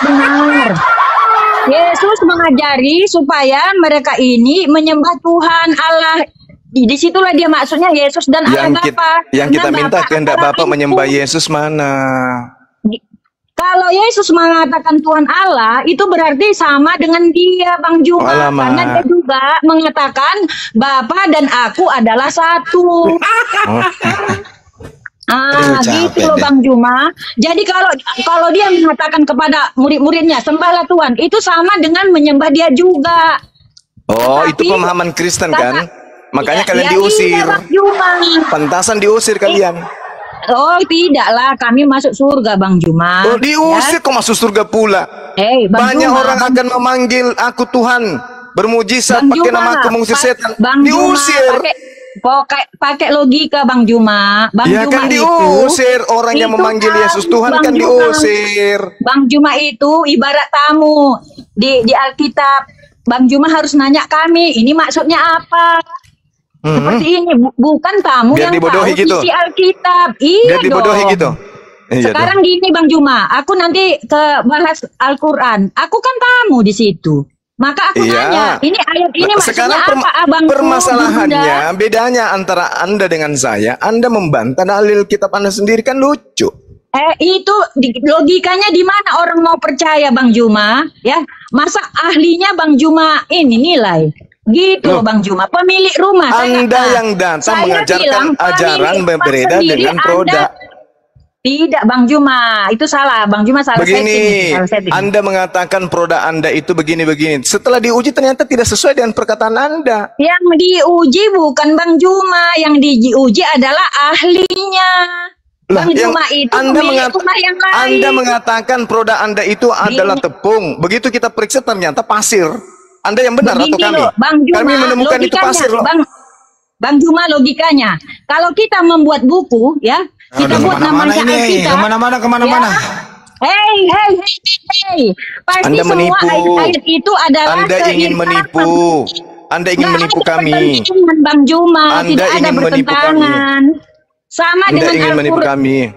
Benar. Yesus mengajari supaya mereka ini menyembah Tuhan Allah. Disitulah dia maksudnya Yesus dan Allah Bapa. Yang kita minta kehendak Bapa menyembah Yesus mana? Kalau Yesus mengatakan Tuhan Allah, itu berarti sama dengan dia, Bang Juma. Karena dia juga mengatakan Bapa dan aku adalah satu. Gitu loh Bang Juma. Jadi kalau dia mengatakan kepada murid-muridnya sembahlah Tuhan, itu sama dengan menyembah dia juga. Tapi, itu pemahaman Kristen kan? Makanya kalian diusir. Pantasan diusir kalian. Oh tidaklah, kami masuk surga Bang Juma. Oh diusir kok masuk surga pula? Banyak orang akan memanggil aku Tuhan, bermujizat pakai nama aku mengusir setan. Diusir. Pakai logika Bang Juma. Bang ya Juma kan diusir, orang yang memanggil Yesus Tuhan kan diusir. Bang Juma itu ibarat tamu di Alkitab. Bang Juma harus nanya kami, ini maksudnya apa? Seperti ini, bukan tamu biar yang dibodohi tahu gitu. isi Alkitab. Iya biar dibodohi dong. Gitu. Sekarang gini Bang Juma, aku nanti ke bahas Al-Quran. Aku kan tamu di situ. Maka aku nanya, ini ayat ini maksudnya apa, Abang? Permasalahannya, bedanya antara Anda dengan saya, Anda membantah dalil kitab Anda sendiri kan lucu. Itu logikanya di mana orang mau percaya Bang Juma? Ya, masa ahlinya Bang Juma ini nilai? Gitu loh Bang Juma, pemilik rumah. Anda yang datang mengajarkan ajaran berbeda dengan produk. Tidak Bang Juma, itu salah. Bang Juma salah begini, setting. Anda mengatakan produk Anda itu begini-begini. Setelah diuji ternyata tidak sesuai dengan perkataan Anda. Yang diuji bukan Bang Juma, yang diuji adalah ahlinya. Bang Juma itu Anda mengatakan produk Anda itu adalah tepung. Begitu kita periksa ternyata pasir. Anda yang benar atau kami? Kami menemukan itu pasir loh. Bang Juma logikanya, kalau kita membuat buku ya, kita buat namanya Alkitab. Kemana-mana. Hey. Pasti Anda semua ayat itu adalah Anda ingin menipu. Anda ingin menipu kami. Bang Juma, Anda ingin menipu kami. Sama Anda dengan ingin menipu kami.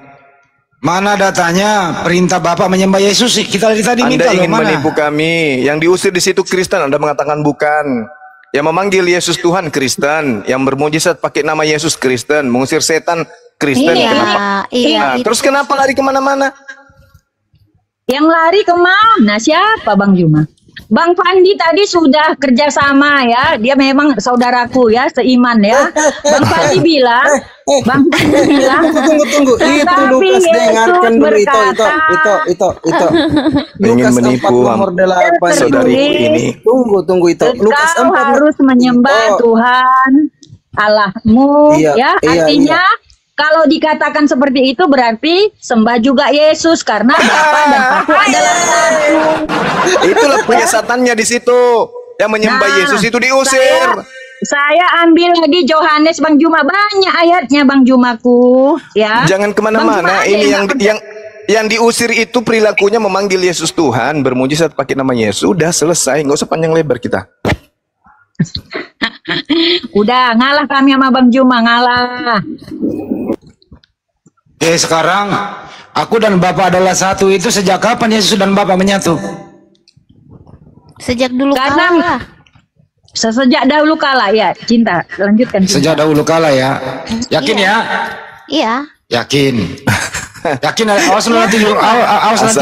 Mana datanya perintah Bapak menyembah Yesus? Kita tadi minta. Anda ingin menipu kami. Yang diusir di situ Kristen, Anda mengatakan bukan. Yang memanggil Yesus Tuhan Kristen, yang bermujizat pakai nama Yesus Kristen, mengusir setan Kristen. Kenapa? Terus kenapa lari kemana-mana? Yang lari kemana? Siapa Bang Juma? Bang Fandi tadi sudah kerjasama ya, dia memang saudaraku ya, seiman ya. Bang Fandi bilang, tunggu, itu Lukas dengarkan dulu itu. Ingin menipu saudariku ini. Tunggu itu. Lukas 4 harus menyembah Tuhan Allahmu ya, artinya kalau dikatakan seperti itu berarti sembah juga Yesus karena Bapa dan Aku adalah satu. Itulah penyesatannya di situ. Yang menyembah Yesus itu diusir. Saya ambil lagi Yohanes Bang Juma, banyak ayatnya Bang Jumaku ya. Jangan kemana-mana. Ini yang diusir itu perilakunya memanggil Yesus Tuhan, bermujizat pakai nama Yesus. Sudah selesai, nggak usah panjang lebar kita. Udah ngalah kami sama Bang Juma, ngalah. Sekarang aku dan Bapak adalah satu, itu sejak kapan Yesus dan Bapak menyatu? Sejak dulu kala. Sejak dahulu kala ya, cinta. Lanjutkan cinta. Sejak dahulu kala ya. Yakin ya? Iya. Yakin. Yakin, awas nanti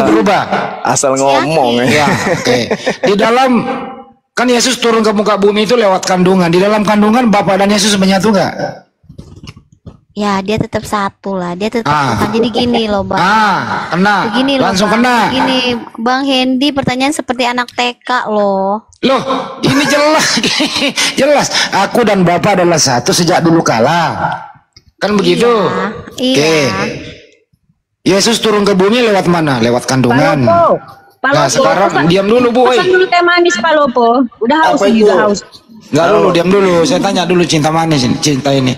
berubah. Asal ngomong ya. Oke. Di dalam kan Yesus turun ke muka bumi itu lewat kandungan. Di dalam kandungan Bapak dan Yesus menyatu nggak? Ya, dia tetap satu lah. Dia tetap bukan. Jadi gini loh, Bang. Kena. Begini langsung loh, Bang. kena. Gini, Bang Hendy pertanyaan seperti anak TK loh. Loh, ini jelas. Jelas. Aku dan Bapak adalah satu sejak dulu kala. Kan begitu? Iya. Yesus turun ke bumi lewat mana? Lewat kandungan. Palopo. Nah, sekarang diam dulu, Bu. Pesan dulu teh manis Palopo. Udah haus. Enggak dulu, diam dulu. Saya tanya dulu cinta manis, cinta ini.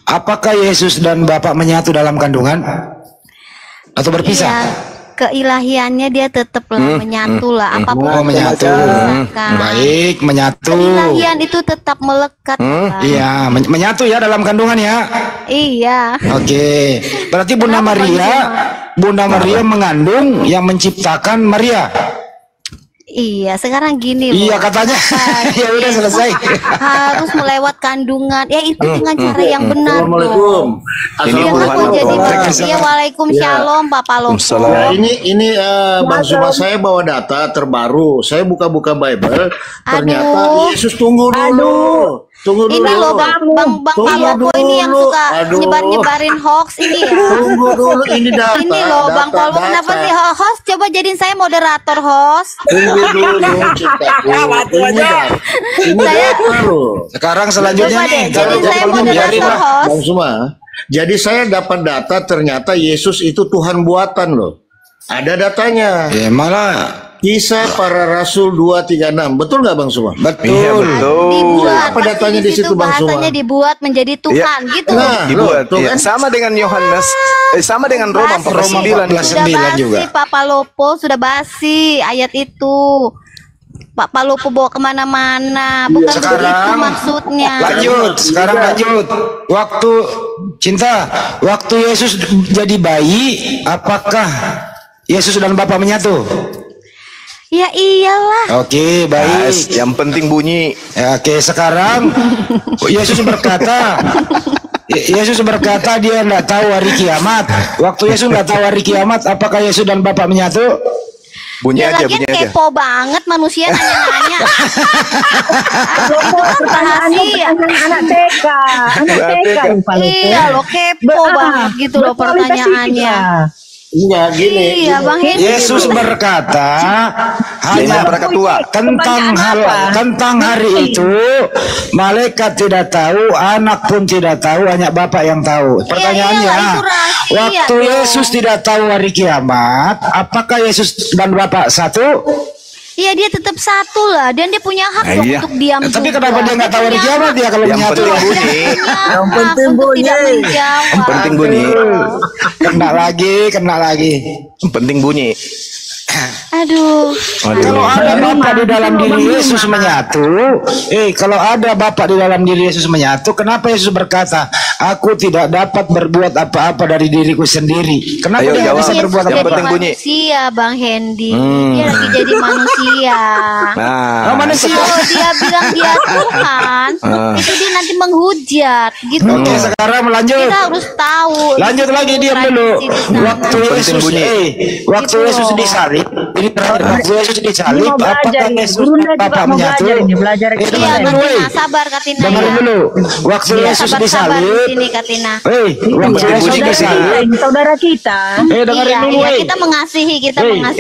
Apakah Yesus dan Bapa menyatu dalam kandungan atau berpisah? Iya, keilahiannya dia tetap menyatu lah. Apapun menyatu. Baik, menyatu. Keilahian itu tetap melekat. Iya, menyatu ya dalam kandungan ya. Iya. Oke. Berarti Bunda Maria mengandung yang menciptakan Maria. Iya, sekarang gini Iya katanya. Ya udah selesai. Harus melewat kandungan. Ya itu dengan cara yang benar. Assalamualaikum. Iya, waalaikumsalam Pak Palopo. Ya, ini Bang Suma, saya bawa data terbaru. Saya buka-buka Bible. Ternyata Yesus tunggu dulu. Ini loh Bang Palopo ini yang suka nyebar-nyebarin hoax ini ya. Tunggu dulu, ini data. Ini loh Bang Palopo, kenapa sih host? Coba jadiin saya moderator host. Tunggu dulu cintaku. Ini data loh. Sekarang selanjutnya nih, jadiin saya moderator host. Bang Suma, jadi saya dapat data ternyata Yesus itu Tuhan buatan loh. Ada datanya. Ya malah Kisah Para Rasul 236. Betul nggak Bang Suma? Betul. Iya, betul. Dibuat. Apa datanya di situ Bang Suma? Bahasanya dibuat menjadi Tuhan gitu. Nah, Dibuat. tuh Ya, kan? sama dengan Yohanes, sama dengan Roma 14:9 juga. Pak Palopo sudah basi ayat itu. Pak Palopo bawa kemana-mana, bukan Sekarang, begitu maksudnya. Sekarang lanjut. Waktu waktu Yesus jadi bayi, apakah Yesus dan Bapa menyatu? Ya iyalah. Oke, baik. Yang penting bunyi. Ya, oke, sekarang Yesus berkata dia tidak tahu hari kiamat. Waktu Yesus tidak tahu hari kiamat, apakah Yesus dan Bapa menyatu? Bunyi aja, lagian bunyi aja. kepo banget manusia nanya-nanya. Rahasia. Anak TK. Iya lo kepo banget gitu loh pertanyaannya. Iya gini. Iya Bang Hendy. Yesus berkata hanya tentang hari itu malaikat tidak tahu, anak pun tidak tahu, hanya Bapa yang tahu. Pertanyaannya, waktu Yesus tidak tahu hari kiamat, apakah Yesus dan Bapa satu? Iya dia tetap satu lah, dan dia punya hak dong untuk diam. Tapi kenapa dia nggak tahu hari kiamat dia kalau menyatu? Yang penting bunyi. Yang penting bunyi. Kena lagi. Yang penting bunyi. Aduh. Kalau ada Bapa di dalam diri Yesus menyatu, kalau ada Bapa di dalam diri Yesus menyatu, kenapa Yesus berkata, aku tidak dapat berbuat apa-apa dari diriku sendiri? Kenapa dia bisa berbuat apa-apa? Manusia, Bang Hendy. Dia lagi jadi manusia. Manusia. Kalau dia bilang dia Tuhan, itu dia nanti menghujat, gitu. Oke, sekarang lanjut. Kita harus tahu. Lanjut lagi, diam dulu. Waktu Yesus disalib, ini waktu Yesus disalib, apakah Yesus Bapa menyatu? Iya, Katina, sabar Katina. Dengarin dulu. Waktu Yesus disalib, waktu Yesus disalib, saudara kita. Dengarin dulu. Kita mengasihi.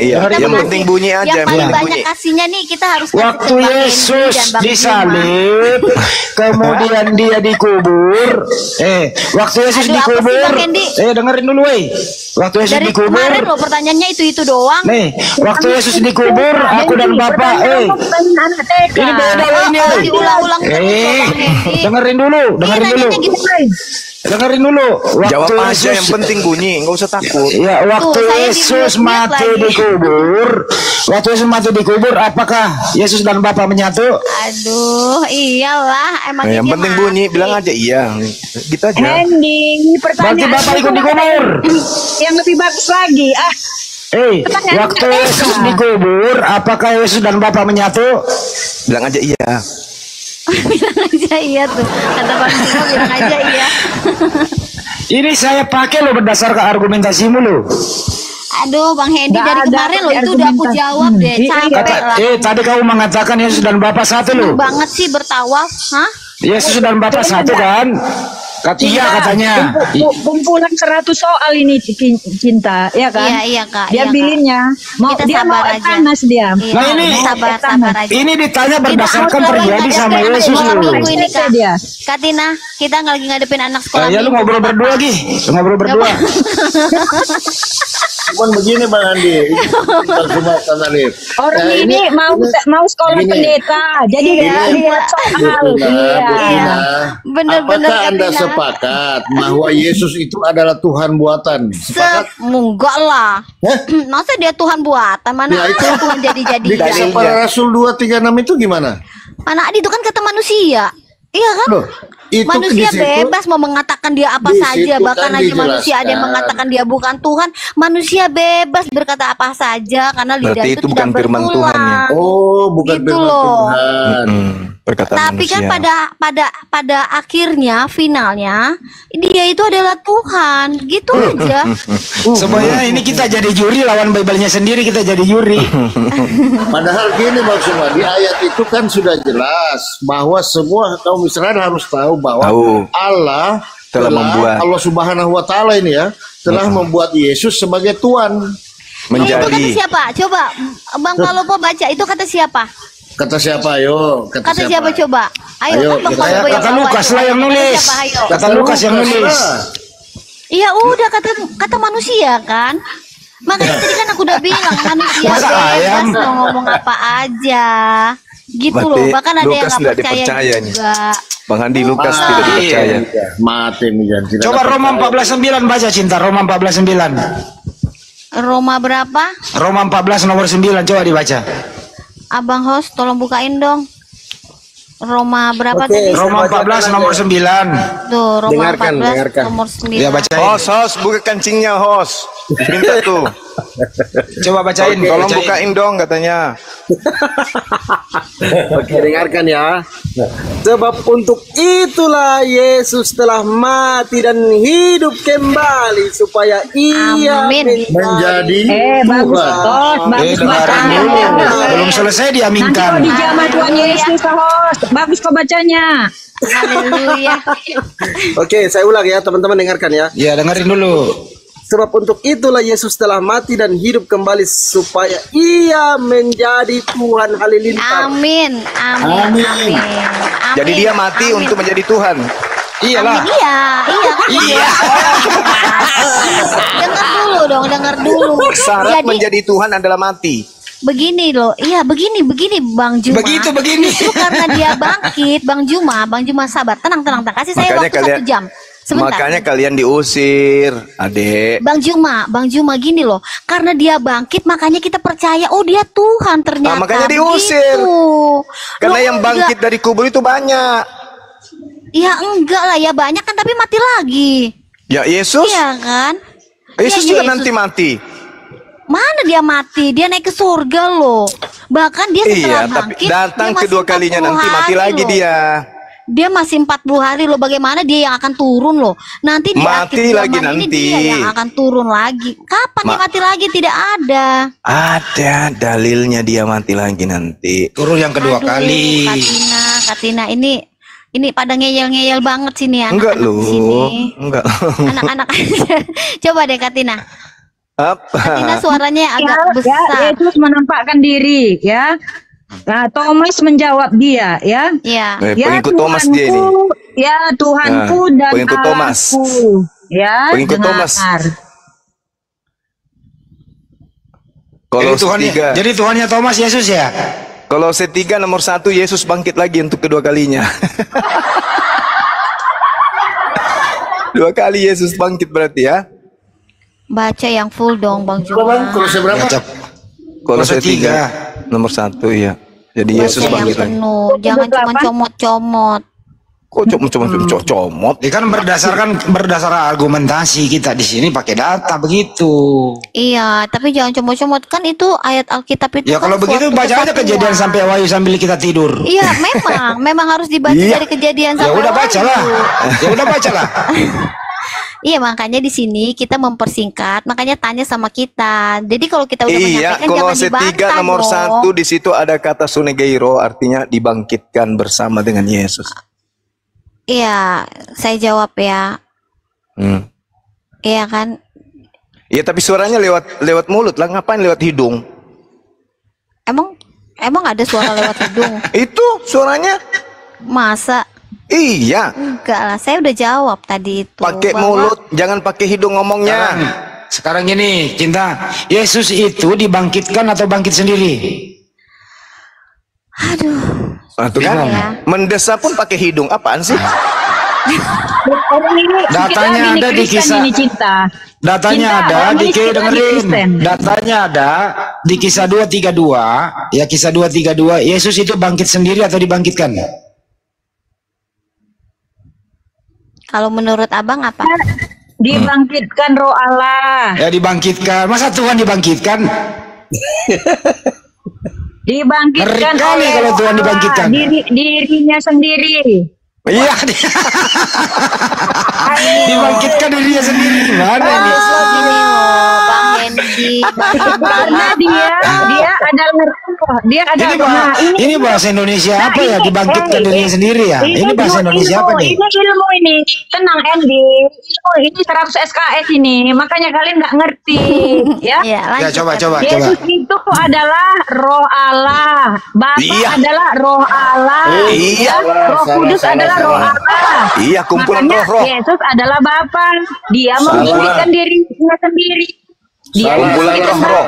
Yang penting bunyi aja. Yang paling banyak kasihnya nih kita harus. Waktu Yesus disalib, kemudian dia dikubur. Waktu Yesus dikubur. Dengerin dulu, Waktu Yesus dikubur. Kemarin loh pertanyaannya itu doang. Nih, waktu Yesus dikubur, aku dan Bapak, ini beda ini. Diulang-ulang. Dengerin dulu. Jawab aja, yang penting bunyi, nggak usah takut. Ya, waktu Yesus mati dikubur, apakah Yesus dan Bapa menyatu? Aduh, iyalah, emang yang penting bunyi, bilang aja iya. Gitu aja. Ending, berarti Bapak ikut dikubur. Yang lebih bagus lagi, waktu Yesus dikubur, apakah Yesus dan Bapa menyatu? Bilang aja iya. Bilang aja iya tuh, kata Bang Timo, bilang aja iya. Ini saya pakai lo berdasarkan argumentasimu lo. Aduh Bang Hendy, dari kemarin lo itu udah aku jawab deh, capek lah. Tadi kamu mengatakan Yesus dan Bapa satu lo. Banget sih bertawaf, hah? Yesus dan Bapa satu kan? katanya. Kumpulan 100 soal ini cinta, ya kan? Iya Kak. Dia bilinnya dia mau panas dia. Nah ini sabar aja. Ini ditanya berdasarkan terjadi sama Yesus loh. Ini Kak Tina, kita lagi ngadepin anak sekolah. Ya lu ngobrol berdua lagi. Ngobrol berdua. Cuman begini Bang Andi, orang ini mau sekolah pendeta, jadi buat soal. Benar-benar. Apakah Anda sepakat bahwa Yesus itu adalah Tuhan buatan? Sepakat? Enggak lah. Masa dia Tuhan buatan? Mana ya, itu Tuhan jadi-jadi. Di kisah para Rasul 2:36 itu gimana? Mana itu kan kata manusia. Iya kan? Loh, itu manusia bebas mau mengatakan dia apa saja, bahkan aja manusia ada yang mengatakan dia bukan Tuhan. Manusia bebas berkata apa saja karena lidah berarti itu bukan tidak firman Tuhan ya? Oh, bukan gitu firman loh. Tuhan. Tapi kan pada akhirnya finalnya dia itu adalah Tuhan, gitu aja. Sebenarnya ini kita jadi juri lawan Bible-nya sendiri, kita jadi juri. Padahal gini maksudnya di ayat itu kan sudah jelas bahwa semua kaum Israel harus tahu bahwa Allah telah membuat, Allah Subhanahu wa taala ini ya telah membuat Yesus sebagai Tuhan. Menjadi. Itu kata siapa? Coba Bang Palopo baca itu kata siapa? Kata siapa? Ayo. Kata siapa coba? Ayo, kan Bang Palopo kata Lukas lah yang nulis. Kata Lukas yang nulis. Iya udah kata manusia kan. Makanya tadi kan aku udah bilang manusia bebas mau ngomong apa aja. Gitu loh. Bahkan ada yang nggak percaya juga. Bang Andi Lukas tidak dipercaya. Mati nih. Coba Roma 14:9 baca cinta. Roma 14:9. Roma berapa? Roma 14 nomor 9 coba dibaca. Abang host tolong bukain dong. Roma berapa tadi? Roma 14 nomor 9. Tuh, Roma 14 nomor 9. Ya bacain. Host, buka kancingnya host. Minta tuh. Coba bacain. Tolong bukain dong katanya. Oke, dengarkan ya. Sebab untuk itulah Yesus telah mati dan hidup kembali supaya ia menjadi bagus belum selesai diaminkan. Nanti di zaman Tuhan Yesus host. Bagus kok bacanya. Haleluya. Oke, saya ulang ya teman-teman, dengarkan ya. Ya, dengerin dulu. Sebab untuk itulah Yesus telah mati dan hidup kembali supaya ia menjadi Tuhan. Halilintar. Amin. Jadi dia mati untuk menjadi Tuhan. Iyalah. Iya. Dengar dulu. Syarat menjadi Tuhan adalah mati. Begini loh, begini Bang Juma. Begini. Itu karena dia bangkit, Bang Juma sabar, tenang. Kasih saya waktu 1 jam. Sebentar. Makanya kalian diusir, adek. Bang Juma gini loh, karena dia bangkit makanya kita percaya, oh dia Tuhan ternyata. Makanya diusir. Gitu. Karena yang bangkit dari kubur itu banyak. Ya enggak lah ya banyak kan, tapi mati lagi. Ya Yesus. Iya kan. Yesus juga nanti mati. Mana dia mati? Dia naik ke surga loh. Bahkan dia setelah bangkit, datang kedua kalinya nanti mati lagi loh. Dia masih 40 hari loh. Bagaimana dia yang akan turun loh? Nanti di mati lagi nanti. Dia yang akan turun lagi. Kapan dia mati lagi? Tidak ada. Ada dalilnya dia mati lagi nanti. Turun yang kedua kali. Katina ini pada ngeyel-ngeyel banget sini ya. Enggak loh. Enggak. Anak-anak. Coba deh Katina. Apa? Katina suaranya agak besar. Ya, Yesus menampakkan diri ya. Nah, Thomas menjawab dia ya. Iya. Pengikut Thomas dia ini. Ya Tuhanku dan pengikut Thomas. Ya. Pengikut Thomas. Jadi Tuhannya Thomas Yesus ya. Kalau C3 nomor 1 Yesus bangkit lagi untuk kedua kalinya. 2 kali Yesus bangkit berarti ya. Baca yang full dong Bang Juma. Kolose berapa? Kolose 3 nomor 1 ya. Jadi Yesus bangkit lagi. Jangan cuma comot-comot. Kok comot? Ini kan berdasarkan argumentasi kita di sini pakai data begitu. Iya, tapi jangan comot-comot, kan itu ayat Alkitab itu. Ya kan kalau begitu baca aja Kejadian sampai Wahyu sambil kita tidur. Iya, memang harus dibaca dari Kejadian sampai Wahyu. Ya udah bacalah. Iya, makanya di sini kita mempersingkat, makanya tanya sama kita. Jadi kalau kita udah menyampaikan kalau jangan dibantah nomor dong. 1 di situ ada kata sunegeiro, artinya dibangkitkan bersama dengan Yesus. Iya, saya jawab ya. Iya kan? Iya, tapi suaranya lewat mulut lah, ngapain lewat hidung? Emang ada suara lewat hidung? Itu suaranya. Masa? Iya. Enggak lah, saya udah jawab tadi itu. Pakai mulut, jangan pakai hidung ngomongnya. Sekarang gini, Cinta, Yesus itu dibangkitkan atau bangkit sendiri? Aduh. Itu kan ya. Mendesa pun pakai hidung, apaan sih? Datanya ada di kisah ini, Cinta. Datanya ada di dengerin. Datanya ada di kisah 232, ya kisah 232, Yesus itu bangkit sendiri atau dibangkitkan? Kalau menurut Abang apa? Dibangkitkan roh Allah. Ya dibangkitkan. Masa Tuhan dibangkitkan? Dibangkitkan oleh kalau Tuhan dibangkitkan. Dirinya sendiri. Iya. Dibangkitkan dirinya sendiri. Gimana ini? Bang Hendy. Karena dia adalah ini bahasa Indonesia apa ya? Dibangkitkan dirinya sendiri ya? Ini bahasa Indonesia apa nih? Ini ilmu ini. Tenang Andy. Ini 100 SKS ini. Makanya kalian nggak ngerti. Ya. Ya coba. Yesus itu adalah roh Allah. Bapa adalah roh Allah. Iya. Roh Kudus adalah roh Allah. Iya, kumpulan roh-roh. Yesus adalah Bapa. Dia membangkitkan dirinya sendiri. Dia kumpulan roh-roh.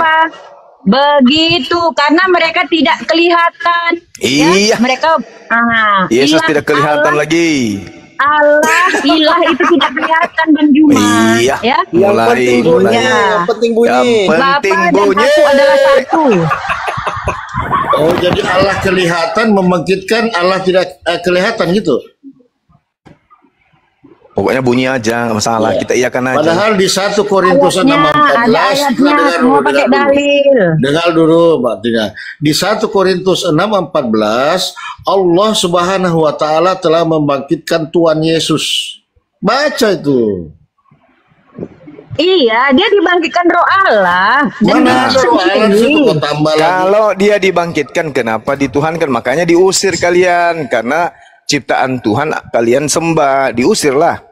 Begitu, karena mereka tidak kelihatan. Iya. Ya, mereka Yesus tidak kelihatan lagi. Ilah itu tidak kelihatan, Bang Juma. Iya. Ya. Mulai. Yang penting bunyi. Bapa dan Aku adalah satu. Oh, jadi Allah kelihatan membangkitkan, Allah tidak kelihatan gitu. Pokoknya bunyi aja, nggak masalah. Kita iakan aja. Padahal di 1 Korintus 6:14 dengar dulu Mbak Tina. Di 1 Korintus 6:14 Allah Subhanahu wa taala telah membangkitkan Tuhan Yesus. Baca itu. Iya, dia dibangkitkan roh Allah. Kalau dia dibangkitkan, kenapa dituhankan? Makanya diusir kalian, karena ciptaan Tuhan kalian sembah, diusirlah.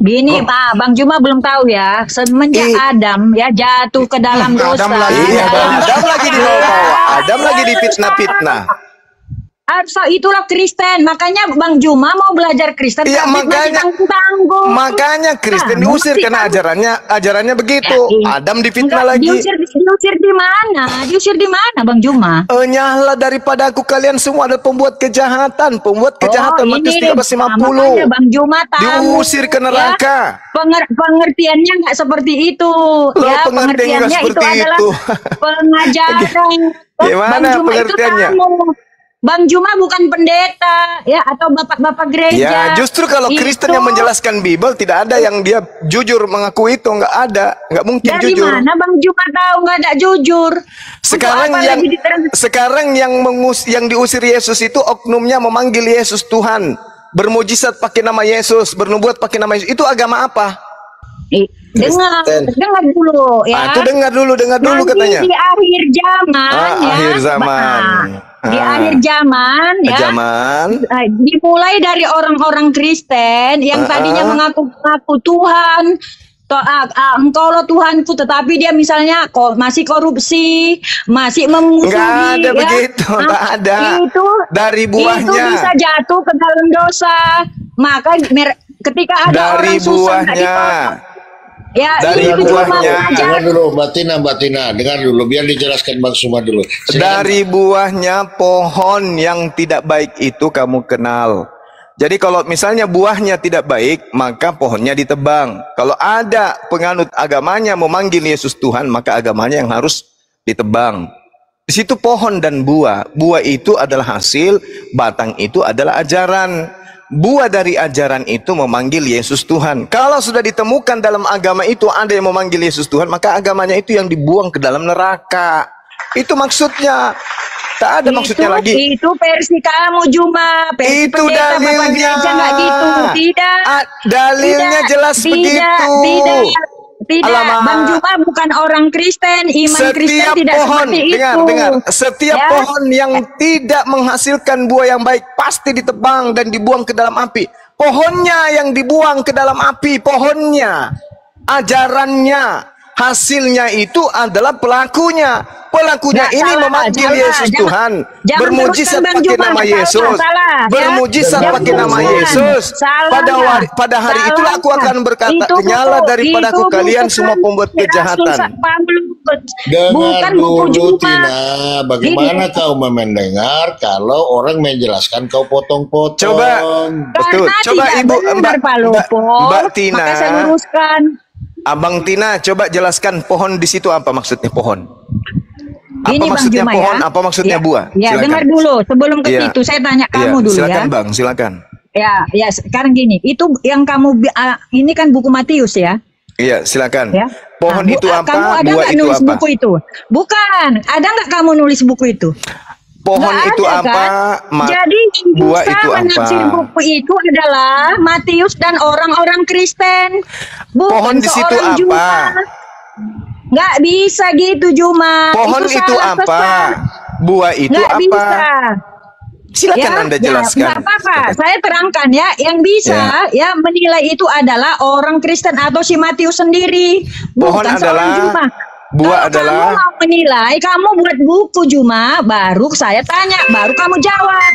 Gini Pak, Bang Juma belum tahu ya. Semenjak Adam ya jatuh ke dalam dosa. Adam lagi dibawa-bawa. Adam lagi dipitnah-pitnah. Itulah Kristen. Makanya Bang Juma mau belajar Kristen. Iya, makanya Kristen diusir karena ajarannya begitu. Adam difitnah lagi. Diusir di mana? Diusir di mana Bang Juma? Nyala daripada aku, kalian semua adalah pembuat kejahatan. Matius 13:50. Bang Juma tahu. Diusir ke neraka. Ya, pengertiannya nggak seperti itu. Ya, pengertiannya itu adalah pengajaran. Gimana pengertiannya? Bang Juma bukan pendeta ya atau bapak-bapak gereja. Ya, justru kalau Kristen yang menjelaskan Bible tidak ada yang dia jujur mengaku itu, nggak ada, nggak mungkin dari jujur. Dari mana Bang Juma tahu nggak ada jujur? Sekarang yang diusir Yesus itu oknumnya memanggil Yesus Tuhan, bermujizat pakai nama Yesus, bernubuat pakai nama Yesus. Itu agama apa? Dengar dulu ya. Itu dengar dulu katanya. Di akhir zaman. Di akhir zaman ya. Dimulai dari orang-orang Kristen yang tadinya mengaku Tuhan. Engkau lo Tuhanku, tetapi dia misalnya masih korupsi, masih memusuhi. Nggak ada begitu, nggak ada. Dari buahnya. Itu bisa jatuh ke dalam dosa. Maka ketika ada orang susah dari buahnya. Dengar dulu Mbak Tina, dengar dulu biar dijelaskan Bang Suma dulu. Dari buahnya pohon yang tidak baik itu kamu kenal. Jadi kalau misalnya buahnya tidak baik, maka pohonnya ditebang. Kalau ada penganut agamanya memanggil Yesus Tuhan, maka agamanya yang harus ditebang. Di situ pohon dan buah. Buah itu adalah hasil, batang itu adalah ajaran. Buah dari ajaran itu memanggil Yesus Tuhan. Kalau sudah ditemukan dalam agama itu ada yang memanggil Yesus Tuhan, maka agamanya itu yang dibuang ke dalam neraka. Itu maksudnya. Tak ada maksudnya lagi. Itu versi kamu Juma. Itu dalilnya. Gitu. Tidak. Dalilnya jelas begitu. Tidak, Bang Juma bukan orang Kristen. Iman Kristen tidak seperti itu. Dengar. Setiap pohon yang tidak menghasilkan buah yang baik pasti ditebang dan dibuang ke dalam api. Pohonnya yang dibuang ke dalam api, pohonnya, ajarannya, hasilnya itu adalah pelakunya. Pelakunya Nggak ini salah, memanggil salah. Yesus Tuhan, Jangan bermujizat teruskan, Bang pakai Juma. nama Salah, Yesus, salah, ya. bermujizat Jangan pakai nama teruskan. Yesus. Salahnya. Pada hari itulah aku akan berkata, Itu kenyalah buku- daripadaku itu kalian buku semua pembuat Rasul kejahatan. Paulus. Dengar Bukan buku dulu Juma. Tina, bagaimana Gini. kau mendengar kalau orang menjelaskan kau potong-potong? Coba, betul. Karena Coba tidak Ibu, benar, Pak Lupol. Mbak Tina, Maka saya luruskan. Abang Tina, coba jelaskan pohon di situ apa maksudnya pohon? Apa Gini, Bang maksudnya Juma, pohon? ya. Apa maksudnya Ya, buah? Ya, Silakan. dengar dulu. Sebelum ke Iya. situ, saya tanya Iya, kamu dulu silakan ya. Bang, silakan. Ya, sekarang gini. Itu yang kamu ini kan buku Matius ya. Iya, silakan. Ya. Pohon Nah, itu apa? Kamu ada Buah nggak itu nulis apa? buku itu? Bukan. Ada nggak kamu nulis buku itu? Pohon Nggak itu ada, apa? kan? Jadi buah bisa itu menafsir apa? buku itu adalah Matius dan orang-orang Kristen. Bukan Pohon di situ seorang apa? Juma. Nggak bisa gitu Juma. Pohon itu salah apa? pesan. Buah itu Nggak apa? bisa. Silakan Anda jelaskan. Nggak apa-apa. Saya terangkan ya. Yang bisa ya menilai itu adalah orang Kristen atau si Matius sendiri. Pohon Bukan seorang adalah Juma. buah Kalau adalah kamu mau menilai, kamu buat buku Juma, baru saya tanya, baru kamu jawab.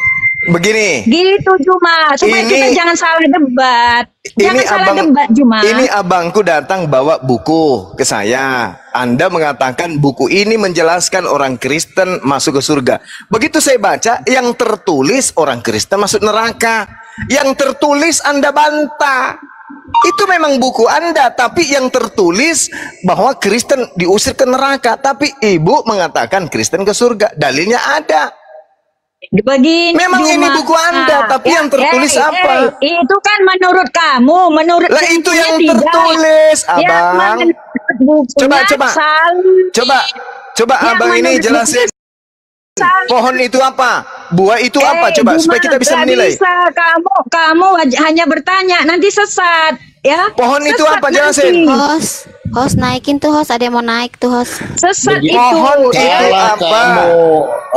begini. Gitu Juma, supaya Ini- kita jangan salah debat. Jangan salah debat Juma. Ini abangku datang bawa buku ke saya. Anda mengatakan buku ini menjelaskan orang Kristen masuk ke surga. Begitu saya baca, yang tertulis orang Kristen masuk neraka. Yang tertulis Anda bantah. Itu memang buku Anda, tapi yang tertulis bahwa Kristen diusir ke neraka. Tapi Ibu mengatakan Kristen ke surga. Dalilnya ada. Begini, Memang Juma. ini buku Anda, tapi yang tertulis apa? Itu kan menurut kamu, menurut Lah itu bukunya yang tidak. tertulis, Yang Abang. menurut bukunya Coba. salah. Coba Yang abang ini menurut jelasin. salah. Pohon itu apa? Buah itu apa? Coba Juma, supaya kita bisa nggak menilai. Bisa. Kamu hanya bertanya, nanti sesat, ya. Pohon itu Sesat apa? Jelasin. nanti. Host naikin tuh host, ada yang mau naik tuh host. Sesat itu. Pohon itu Salah apa? kamu.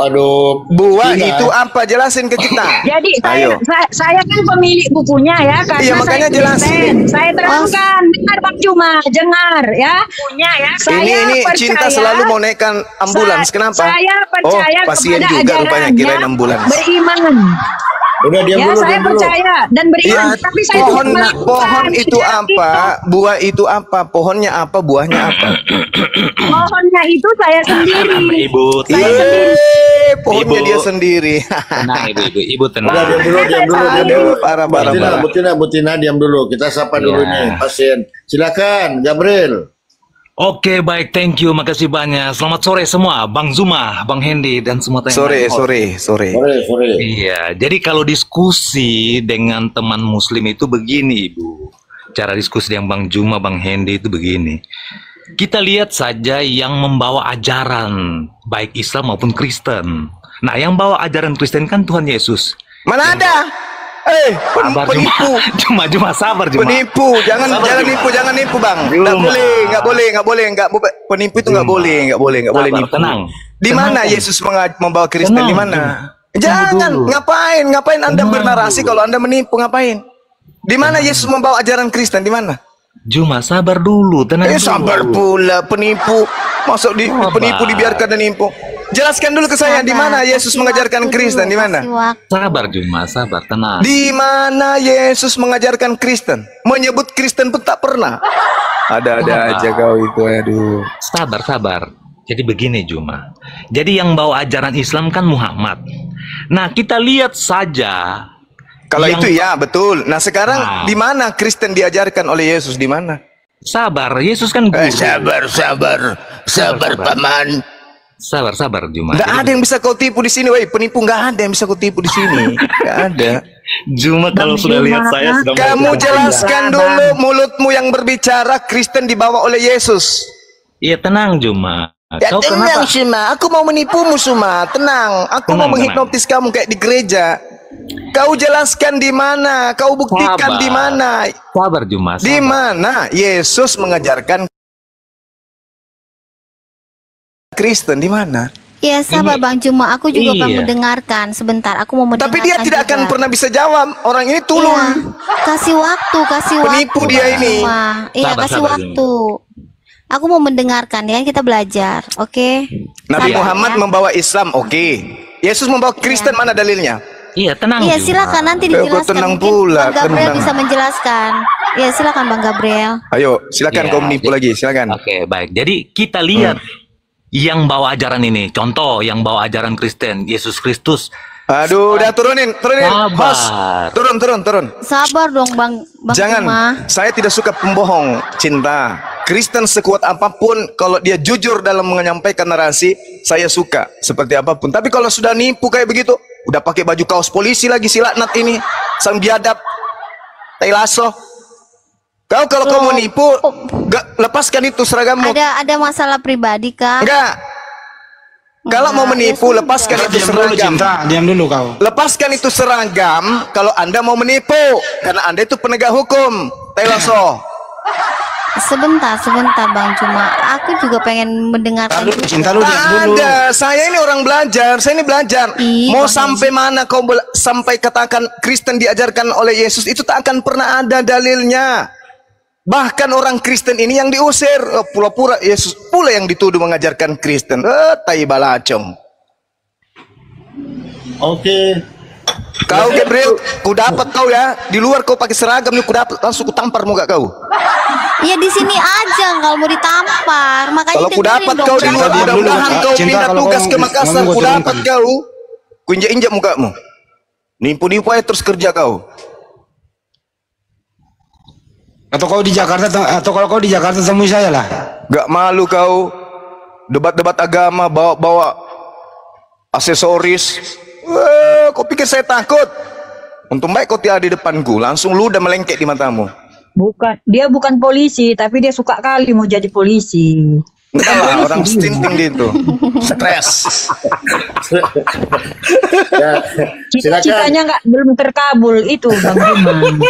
Aduh. Buah Tina. itu apa? Jelasin ke kita. Jadi Ayo. saya kan pemilik bukunya ya, karena Iya, makanya saya jelasin. Kristen. Saya terangkan, dengar Bang Juma, dengar ya. Punya ya. Ini cinta selalu mau naikkan ambulans. Kenapa? Saya percaya pasien kepada juga rupanya ajarannya, kirain ambulans. beriman. Udah diam Ya, dulu, saya diam dulu. percaya dan beriman. Iya, Tapi saya pohon tidak melakukan. pohon itu Tidak apa? Buah itu apa? Pohonnya apa? Buahnya apa? Pohonnya itu saya sendiri. Ibu, Saya sendiri. Pohonnya Ibu. dia sendiri. tenang ibu tenang. Udah diam dulu, diam dulu, diam Aduh, dulu. parah. Bu Tina, diam dulu. Kita sapa dulu Iya. nih pasien. Silakan, Gabriel. Oke baik, thank you, makasih banyak. Selamat sore semua, Bang Zuma, Bang Hendy dan semua yang Sore. Sore. Iya, jadi kalau diskusi dengan teman Muslim itu begini, Ibu. Cara diskusi dengan Bang Zuma, Bang Hendy itu begini. Kita lihat saja yang membawa ajaran baik Islam maupun Kristen. Nah, yang bawa ajaran Kristen kan Tuhan Yesus. Mana ada? Sabar Juma, Juma sabar Juma. Penipu, jangan nipu Bang. Nggak boleh. Penipu itu nggak boleh Sabar, nipu. tenang. Di mana Yesus membawa Kristen? Di mana? Jangan, ngapain Anda bernarasi kalau Anda menipu, ngapain? Di mana Yesus membawa ajaran Kristen? Di mana? Juma sabar dulu, tenang dulu. Sabar pula, penipu. Masuk penipu dibiarkan menipu. Jelaskan dulu ke saya, di mana Yesus mengajarkan Kristen? Di mana? Sabar Juma, sabar, tenang. Di mana Yesus mengajarkan Kristen? Menyebut Kristen pun tak pernah. Ada-ada aja kau itu, aduh. Sabar. Jadi begini Juma. Jadi yang bawa ajaran Islam kan Muhammad. Nah, kita lihat saja. Kalau itu ya betul. Nah sekarang di mana Kristen diajarkan oleh Yesus? Di mana? Sabar, Yesus kan guru. Sabar paman. Sabar Juma. Nggak ada yang bisa kau tipu di sini, woi penipu. Nggak ada yang bisa kau tipu di sini. Nggak ada. Juma kalau sudah lihat saya sudah. Kamu jelaskan dulu mulutmu yang berbicara Kristen dibawa oleh Yesus. Iya tenang Juma. Ya Kau tenang kenapa? Suma, aku mau menipumu Suma, tenang. Aku mau menghipnotis kamu kayak di gereja. Kau jelaskan di mana, kau buktikan di mana. Sabar Juma. Di mana Yesus mengajarkan Kristen, di mana? Iya, sabar Bang Juma, aku juga pengen mendengarkan. Sebentar, aku mau mendengarkan. Tapi dia tidak akan pernah bisa jawab. Orang ini tulung. Iya. Kasih waktu. Penipu dia ini. Iya, kasih waktu. Aku mau mendengarkan ya, kita belajar, oke? Nabi Muhammad membawa Islam, oke. Yesus membawa Kristen, mana dalilnya? Iya, tenang. Iya, silakan nanti dijelaskan. Tenang pula. Bang Gabriel bisa menjelaskan. Iya, silakan Bang Gabriel. Ayo, silakan kau menipu lagi, silakan. Oke, baik. Jadi kita lihat yang bawa ajaran ini. Contoh yang bawa ajaran Kristen, Yesus Kristus. Aduh, udah turunin. Host, turun. Sabar dong Bang Jangan, Juma. Saya tidak suka pembohong, Cinta. Kristen sekuat apapun, kalau dia jujur dalam menyampaikan narasi, saya suka seperti apapun. Tapi kalau sudah nipu kayak begitu, udah pakai baju kaos polisi lagi si laknat ini, sang biadab, tai lasso. Kau kalau kau mau nipu, lepaskan itu seragammu. Ada masalah pribadi kah? Enggak. Kalau mau menipu, lepaskan itu seragam. Diam dulu kau. Lepaskan itu seragam kalau Anda mau menipu, karena Anda itu penegak hukum. Tai lasso. Sebentar Bang Juma, aku juga pengen mendengarkan. Cinta lu diam dulu. Ada, saya ini orang belajar, mau sampai mana kau sampai katakan Kristen diajarkan oleh Yesus, itu tak akan pernah ada dalilnya. Bahkan orang Kristen ini yang diusir, pura-pura Yesus pula yang dituduh mengajarkan Kristen. Tai balacong. Oke. Kau Gabriel, ku dapat kau ya. Di luar kau pakai seragam nih, ku dapat langsung ku tampar muka kau. Ya di sini aja kalau mau ditampar. Makanya kalau ku dapat kau di luar, mudah-mudahan kau pindah tugas ke Makassar, ku dapat kau. Ku injak-injak mukamu. Nipu-nipu aja terus kerja kau. Atau kau di Jakarta, atau kalau kau di Jakarta temui saya lah. Gak malu kau debat-debat agama, bawa aksesoris. Kau pikir saya takut? Untung baik kau tiada di depanku, langsung ludah melengkek di matamu. Dia bukan polisi, tapi dia suka kali mau jadi polisi. Enggak lah, orang stinting dia itu. Stres. Cita-citanya belum terkabul itu Bang Juma.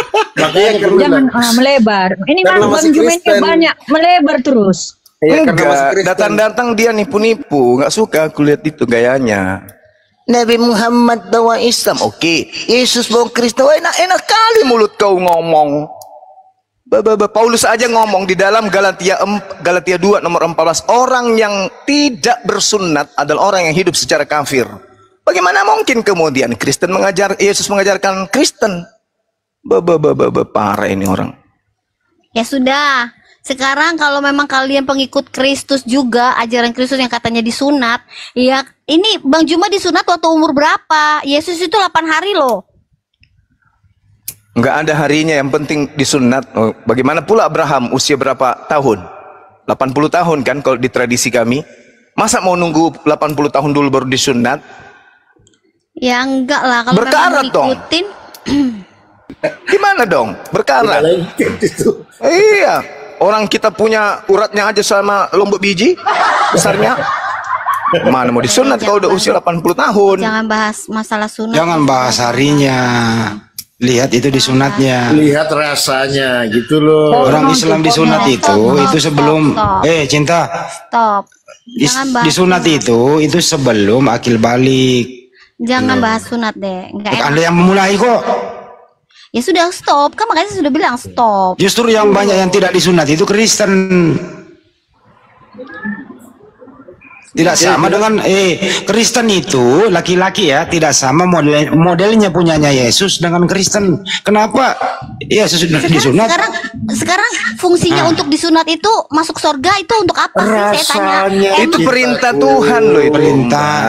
Jangan melebar. Ini Bang Juma ini banyak melebar terus. Enggak, datang-datang dia nipu-nipu. Enggak suka aku lihat itu gayanya. Nabi Muhammad bawa Islam, oke. Yesus bawa Kristen, enak kali mulut kau ngomong. Paulus aja ngomong di dalam Galatia 2 nomor 14, orang yang tidak bersunat adalah orang yang hidup secara kafir. Bagaimana mungkin kemudian Yesus mengajarkan Kristen? Parah ini orang. Ya sudah, sekarang kalau memang kalian pengikut Kristus juga, ajaran Kristus yang katanya disunat, ya ini Bang Juma disunat waktu umur berapa? Yesus itu 8 hari loh. Enggak ada harinya, yang penting disunat. Bagaimana pula Abraham usia berapa tahun? 80 tahun kan kalau di tradisi kami. Masa mau nunggu 80 tahun dulu baru disunat? Ya enggak lah, kalau berkarat memang ngikutin. Gimana dong? Berkarat. Iya, orang kita punya uratnya aja sama lombok biji besarnya. Mana mau disunat kalau udah usia 80 tahun? Jangan bahas masalah sunat. Jangan bahas harinya. Lihat itu disunatnya. Lihat rasanya gitu loh. Orang Islam disunat itu sebelum Cinta. Stop. Disunat itu sebelum akil balik. Jangan bahas sunat deh. Enggak. Anda yang memulai kok. Ya sudah stop. Kan makanya saya sudah bilang stop. Justru yang banyak yang tidak disunat itu Kristen. Tidak sama dengan Kristen itu laki-laki ya, tidak sama modelnya punyanya Yesus dengan Kristen. Kenapa Yesus disunat? Sekarang fungsinya untuk disunat itu masuk surga itu untuk apa sih? Saya tanya. Itu perintah Tuhan loh itu.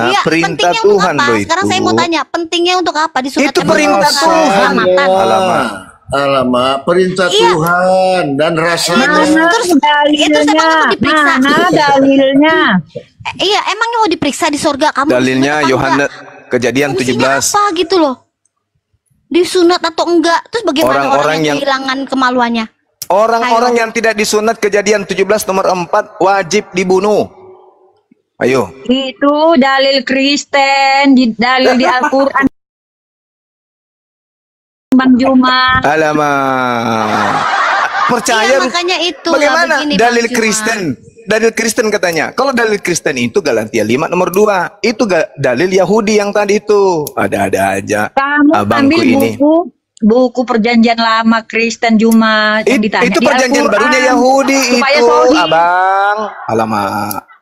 Ya, perintah Tuhan loh itu. Sekarang saya mau tanya, pentingnya untuk apa disunat? Itu perintah Tuhan. Alamak, perintah Tuhan dan rasanya. Terus emangnya mau diperiksa? Dalilnya. Iya, emangnya mau diperiksa di surga kamu? Dalilnya Yohanes Kejadian 17. Apa gitu loh? Disunat atau enggak? Terus bagaimana orang yang kehilangan kemaluannya? Orang-orang yang tidak disunat Kejadian 17 nomor 4 wajib dibunuh. Ayo. Itu dalil Kristen, dalil di Al-Qur'an. Bang Juma. Alamak. percaya. Iya, makanya itu. Bagaimana begini, dalil Kristen? Dalil Kristen katanya. Kalau dalil Kristen itu Galatia 5 nomor 2. Itu dalil Yahudi yang tadi itu. Ada-ada aja. Kamu abangku ambil ini. buku perjanjian lama Kristen Juma yang ditanya. Itu perjanjian barunya Yahudi itu, Abang. Alamak.